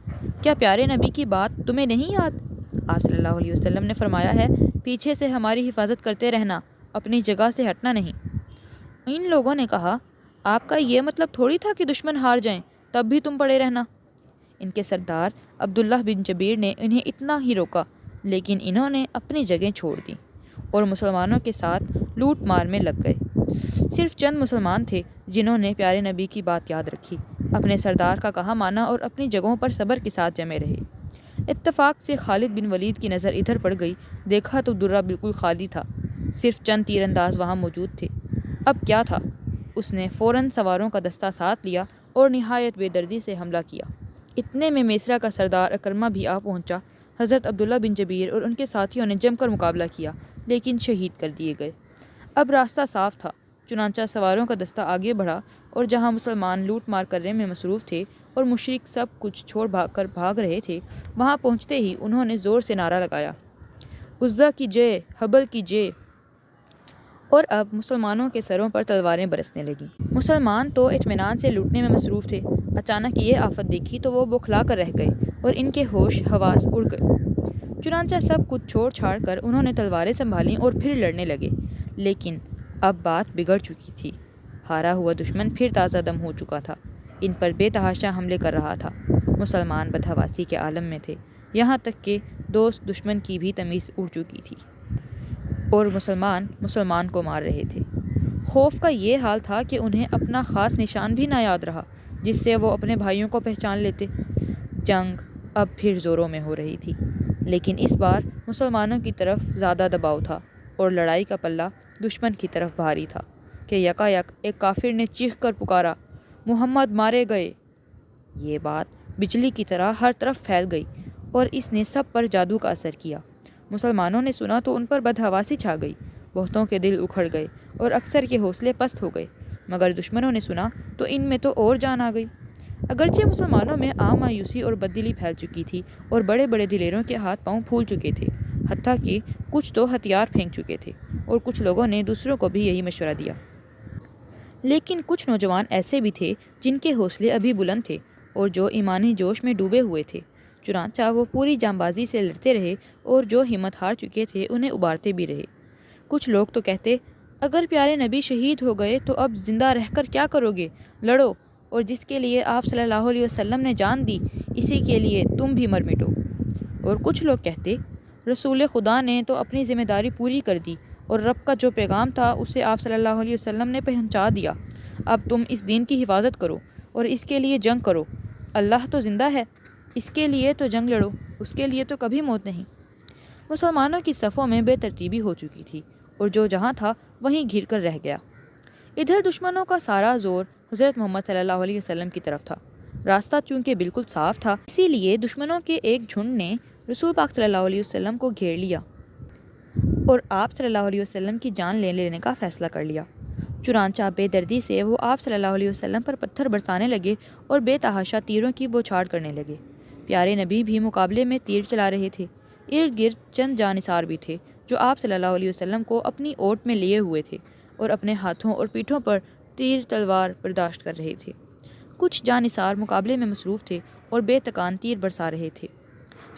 S2: کیا پیارے نبی کی بات تمہیں نہیں یاد؟ آپ صلی اللہ علیہ وسلم نے فرمایا ہے، پیچھے سے ہماری حفاظت کرتے رہنا، اپنی جگہ سے ہٹنا نہیں۔ ان لوگوں نے کہا، آپ کا یہ مطلب تھوڑی تھا کہ دشمن ہار جائیں تب بھی تم پڑے رہنا۔ ان کے سردار عبداللہ بن جبیر نے انہیں اتنا ہی روکا، لیکن انہوں نے اپنی جگہیں چھوڑ دیں اور مسلمانوں کے ساتھ لوٹ مار میں لگ گئے۔ صرف چند مسلمان تھے جنہوں نے پیارے نبی کی بات یاد رکھی، اپنے سردار کا کہا مانا اور اپنی جگہوں پر صبر کے ساتھ جمے رہے۔ اتفاق سے خالد بن ولید کی نظر ادھر پڑ گئی، دیکھا تو درہ بالکل خالی تھا، صرف چند تیر انداز وہاں موجود تھے۔ اب کیا تھا؟ اس نے فوراً سواروں کا دستہ ساتھ لیا اور نہایت بے دردی سے حملہ کیا۔ اتنے میں میسرہ کا سردار اکرمہ بھی آ پہنچا۔ حضرت عبداللہ بن جبیر اور ان کے ساتھیوں نے جم کر مقابلہ کیا، لیکن شہید کر دیے گئے۔ اب راستہ صاف تھا، چنانچہ سواروں کا دستہ آگے بڑھا اور جہاں مسلمان لوٹ مار کرنے میں مصروف تھے اور مشرک سب کچھ چھوڑ بھاگ رہے تھے، وہاں پہنچتے ہی انہوں نے زور سے نعرہ لگایا، عزا کی جے، حبل کی جے! اور اب مسلمانوں کے سروں پر تلواریں برسنے لگیں۔ مسلمان تو اطمینان سے لوٹنے میں مصروف تھے، اچانک یہ آفت دیکھی تو وہ بوکھلا کر رہ گئے اور ان کے ہوش حواس اڑ گئے۔ چنانچہ سب کچھ چھوڑ چھاڑ کر انہوں نے تلواریں سنبھالیں اور پھر لڑنے لگے، لیکن اب بات بگڑ چکی تھی۔ ہارا ہوا دشمن پھر تازہ دم ہو چکا تھا، ان پر بے تحاشا حملے کر رہا تھا۔ مسلمان بدحواسی کے عالم میں تھے، یہاں تک کہ دوست دشمن کی بھی تمیز اڑ چکی تھی اور مسلمان کو مار رہے تھے۔ خوف کا یہ حال تھا کہ انہیں اپنا خاص نشان بھی نہ یاد رہا جس سے وہ اپنے بھائیوں کو پہچان لیتے۔ جنگ اب پھر زوروں میں ہو رہی تھی، لیکن اس بار مسلمانوں کی طرف زیادہ دباؤ تھا اور لڑائی کا پلہ دشمن کی طرف بھاری تھا کہ یکایک ایک کافر نے چیخ کر پکارا، محمد مارے گئے! یہ بات بجلی کی طرح ہر طرف پھیل گئی اور اس نے سب پر جادو کا اثر کیا۔ مسلمانوں نے سنا تو ان پر بدحواسی چھا گئی، بہتوں کے دل اکھڑ گئے اور اکثر کے حوصلے پست ہو گئے، مگر دشمنوں نے سنا تو ان میں تو اور جان آ گئی۔ اگرچہ مسلمانوں میں عام مایوسی اور بددلی پھیل چکی تھی اور بڑے بڑے دلیروں کے ہاتھ پاؤں پھول چکے تھے، حتیٰ کہ کچھ تو ہتھیار پھینک چکے تھے اور کچھ لوگوں نے دوسروں کو بھی یہی مشورہ دیا۔ لیکن کچھ نوجوان ایسے بھی تھے جن کے حوصلے ابھی بلند تھے اور جو ایمانی جوش میں ڈوبے ہوئے تھے، چنانچہ وہ پوری جانبازی سے لڑتے رہے اور جو ہمت ہار چکے تھے انہیں ابارتے بھی رہے۔ کچھ لوگ تو کہتے، اگر پیارے نبی شہید ہو گئے تو اب زندہ رہ کر کیا کرو گے؟ لڑو، اور جس کے لیے آپ صلی اللہ علیہ وسلم نے جان دی، اسی کے لیے تم بھی مر مٹو۔ اور کچھ لوگ کہتے، رسول خدا نے تو اپنی ذمہ داری پوری کر دی اور رب کا جو پیغام تھا اسے آپ صلی اللہ علیہ وسلم نے پہنچا دیا، اب تم اس دین کی حفاظت کرو اور اس کے لیے جنگ کرو، اللہ تو زندہ ہے، اس کے لیے تو جنگ لڑو، اس کے لیے تو کبھی موت نہیں۔ مسلمانوں کی صفوں میں بے ترتیبی ہو چکی تھی اور جو جہاں تھا وہیں گھر کر رہ گیا۔ ادھر دشمنوں کا سارا زور حضرت محمد صلی اللہ علیہ وسلم کی طرف تھا۔ راستہ چونکہ بالکل صاف تھا، اسی لیے دشمنوں کے ایک جھنڈ نے رسول پاک صلی اللہ علیہ وسلم کو گھیر لیا اور آپ صلی اللہ علیہ وسلم کی جان لے لینے کا فیصلہ کر لیا۔ چنانچہ بے دردی سے وہ آپ صلی اللہ علیہ وسلم پر پتھر برسانے لگے اور بے تحاشا تیروں کی بوچھاڑ کرنے لگے۔ پیارے نبی بھی مقابلے میں تیر چلا رہے تھے۔ ارد گرد چند جانثار بھی تھے جو آپ صلی اللہ علیہ وسلم کو اپنی اوٹ میں لیے ہوئے تھے اور اپنے ہاتھوں اور پیٹھوں پر تیر تلوار برداشت کر رہے تھے۔ کچھ جانثار مقابلے میں مصروف تھے اور بے تکان تیر برسا رہے تھے۔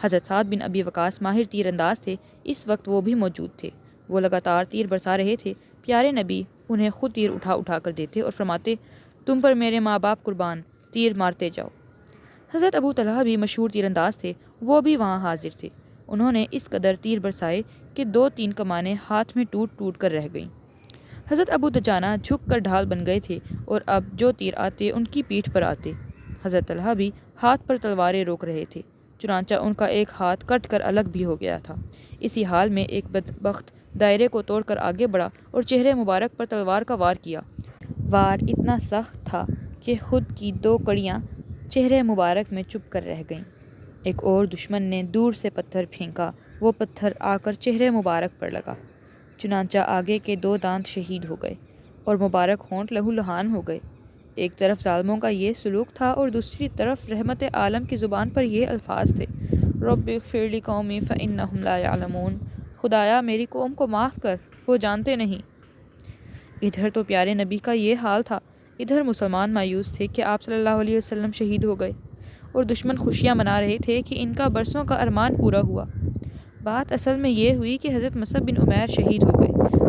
S2: حضرت سعد بن ابی وقاص ماہر تیر انداز تھے، اس وقت وہ بھی موجود تھے۔ وہ لگاتار تیر برسا رہے تھے۔ پیارے نبی انہیں خود تیر اٹھا کر دیتے اور فرماتے، تم پر میرے ماں باپ قربان، تیر مارتے جاؤ۔ حضرت ابو طلحہ بھی مشہور تیر انداز تھے، وہ بھی وہاں حاضر تھے۔ انہوں نے اس قدر تیر برسائے کہ 2-3 کمانیں ہاتھ میں ٹوٹ کر رہ گئیں۔ حضرت ابو دجانہ جھک کر ڈھال بن گئے تھے اور اب جو تیر آتے ان کی پیٹھ پر آتے۔ حضرت طلحہ بھی ہاتھ پر تلواریں روک رہے تھے، چنانچہ ان کا ایک ہاتھ کٹ کر الگ بھی ہو گیا تھا۔ اسی حال میں ایک بدبخت دائرے کو توڑ کر آگے بڑھا اور چہرے مبارک پر تلوار کا وار کیا۔ وار اتنا سخت تھا کہ خود کی 2 کڑیاں چہرے مبارک میں چپھ کر رہ گئیں۔ ایک اور دشمن نے دور سے پتھر پھینکا، وہ پتھر آ کر چہرے مبارک پر لگا، چنانچہ آگے کے 2 دانت شہید ہو گئے اور مبارک ہونٹ لہو لہان ہو گئے۔ ایک طرف ظالموں کا یہ سلوک تھا اور دوسری طرف رحمت عالم کی زبان پر یہ الفاظ تھے، رب اغفر لقومی فإنہم لا یعلمون، خدایا میری قوم کو معاف کر، وہ جانتے نہیں۔ ادھر تو پیارے نبی کا یہ حال تھا، ادھر مسلمان مایوس تھے کہ آپ صلی اللہ علیہ وسلم شہید ہو گئے اور دشمن خوشیاں منا رہے تھے کہ ان کا برسوں کا ارمان پورا ہوا۔ بات اصل میں یہ ہوئی کہ حضرت مصعب بن عمیر شہید ہو گئے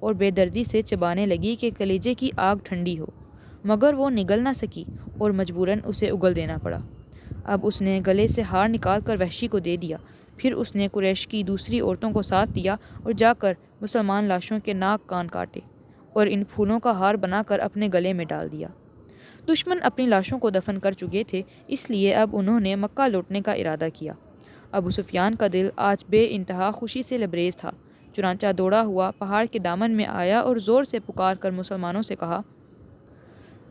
S2: اور بے دردی سے چبانے لگی کہ کلیجے کی آگ ٹھنڈی ہو، مگر وہ نگل نہ سکی اور مجبوراً اسے اگل دینا پڑا۔ اب اس نے گلے سے ہار نکال کر وحشی کو دے دیا۔ پھر اس نے قریش کی دوسری عورتوں کو ساتھ دیا اور جا کر مسلمان لاشوں کے ناک کان کاٹے اور ان پھولوں کا ہار بنا کر اپنے گلے میں ڈال دیا۔ دشمن اپنی لاشوں کو دفن کر چکے تھے، اس لیے اب انہوں نے مکہ لوٹنے کا ارادہ کیا۔ ابو سفیان کا دل آج بے انتہا خوشی سے لبریز تھا، چنانچہ دوڑا ہوا پہاڑ کے دامن میں آیا اور زور سے پکار کر مسلمانوں سے کہا،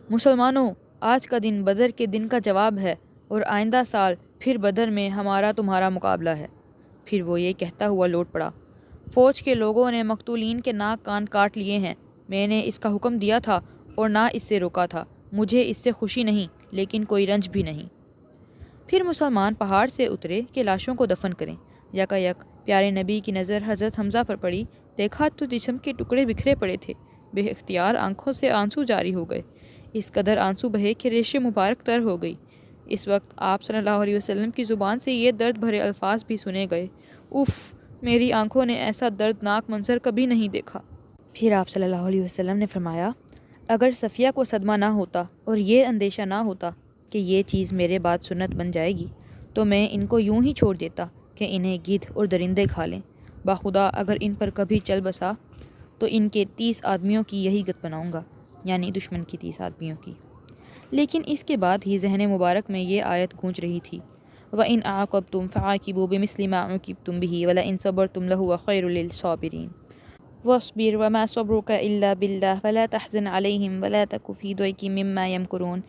S2: مسلمانوں، آج کا دن بدر کے دن کا جواب ہے اور آئندہ سال پھر بدر میں ہمارا تمہارا مقابلہ ہے۔ پھر وہ یہ کہتا ہوا لوٹ پڑا، فوج کے لوگوں نے مقتولین کے ناک کان کاٹ لیے ہیں، میں نے اس کا حکم دیا تھا اور نہ اس سے روکا تھا، مجھے اس سے خوشی نہیں لیکن کوئی رنج بھی نہیں۔ پھر مسلمان پہاڑ سے اترے کہ لاشوں کو دفن کریں۔ یکایک پیارے نبی کی نظر حضرت حمزہ پر پڑی، دیکھا تو جسم کے ٹکڑے بکھرے پڑے تھے، بے اختیار آنکھوں سے آنسو جاری ہو گئے، اس قدر آنسو بہے کہ ریش مبارک تر ہو گئی۔ اس وقت آپ صلی اللہ علیہ وسلم کی زبان سے یہ درد بھرے الفاظ بھی سنے گئے، اف، میری آنکھوں نے ایسا دردناک منظر کبھی نہیں دیکھا۔ پھر آپ صلی اللہ علیہ وسلم نے فرمایا، اگر صفیہ کو صدمہ نہ ہوتا اور یہ اندیشہ نہ ہوتا کہ یہ چیز میرے بعد سنت بن جائے گی تو میں ان کو یوں ہی چھوڑ دیتا کہ انہیں گدھ اور درندے کھا لیں۔ باخدا اگر ان پر کبھی چل بسا تو ان کے 30 آدمیوں کی یہی گت بناؤں گا، یعنی دشمن کی 30 آدمیوں کی۔ لیکن اس کے بعد ہی ذہن مبارک میں یہ آیت گونج رہی تھی، وَإِنْ عَاقَبْتُمْ فَعَاقِبُوا بِمِثْلِ مَا عُوقِبْتُمْ بِهِ وَلَئِنْ صَبَرْتُمْ لَهُوَ خَيْرٌ لِلصَّابِرِينَ وَاصْبِرْ وَمَا صَبْرُكَ إِلَّا بِاللَّهِ وَلَا تَحْزَنْ عَلَيْهِمْ وَلَا تَكُ فِي ضَيْقٍ مِّمَّا يَمْكُرُونَ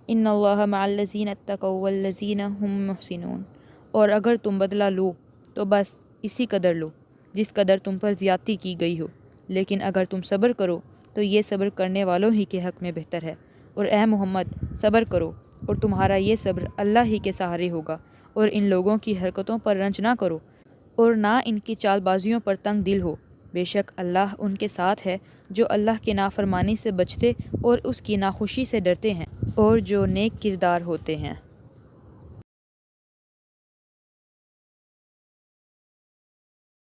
S2: إِنَّ اللَّهَ مَعَ الَّذِينَ اتَّقَوْا وَالَّذِينَ هُمْ مُحْسِنُونَ۔ اور اگر تم بدلہ لو تو بس اسی قدر لو جس قدر تم پر زیادتی کی گئی ہو، لیکن اگر تم صبر کرو تو یہ صبر کرنے والوں ہی کے حق میں بہتر ہے۔ اور اے محمد، صبر کرو اور تمہارا یہ صبر اللہ ہی کے سہارے ہوگا، اور ان لوگوں کی حرکتوں پر رنج نہ کرو اور نہ ان کی چال بازیوں پر تنگ دل ہو، بے شک اللہ ان کے ساتھ ہے جو اللہ کے نافرمانی سے بچتے اور اس کی ناخوشی سے ڈرتے ہیں اور جو نیک کردار ہوتے ہیں۔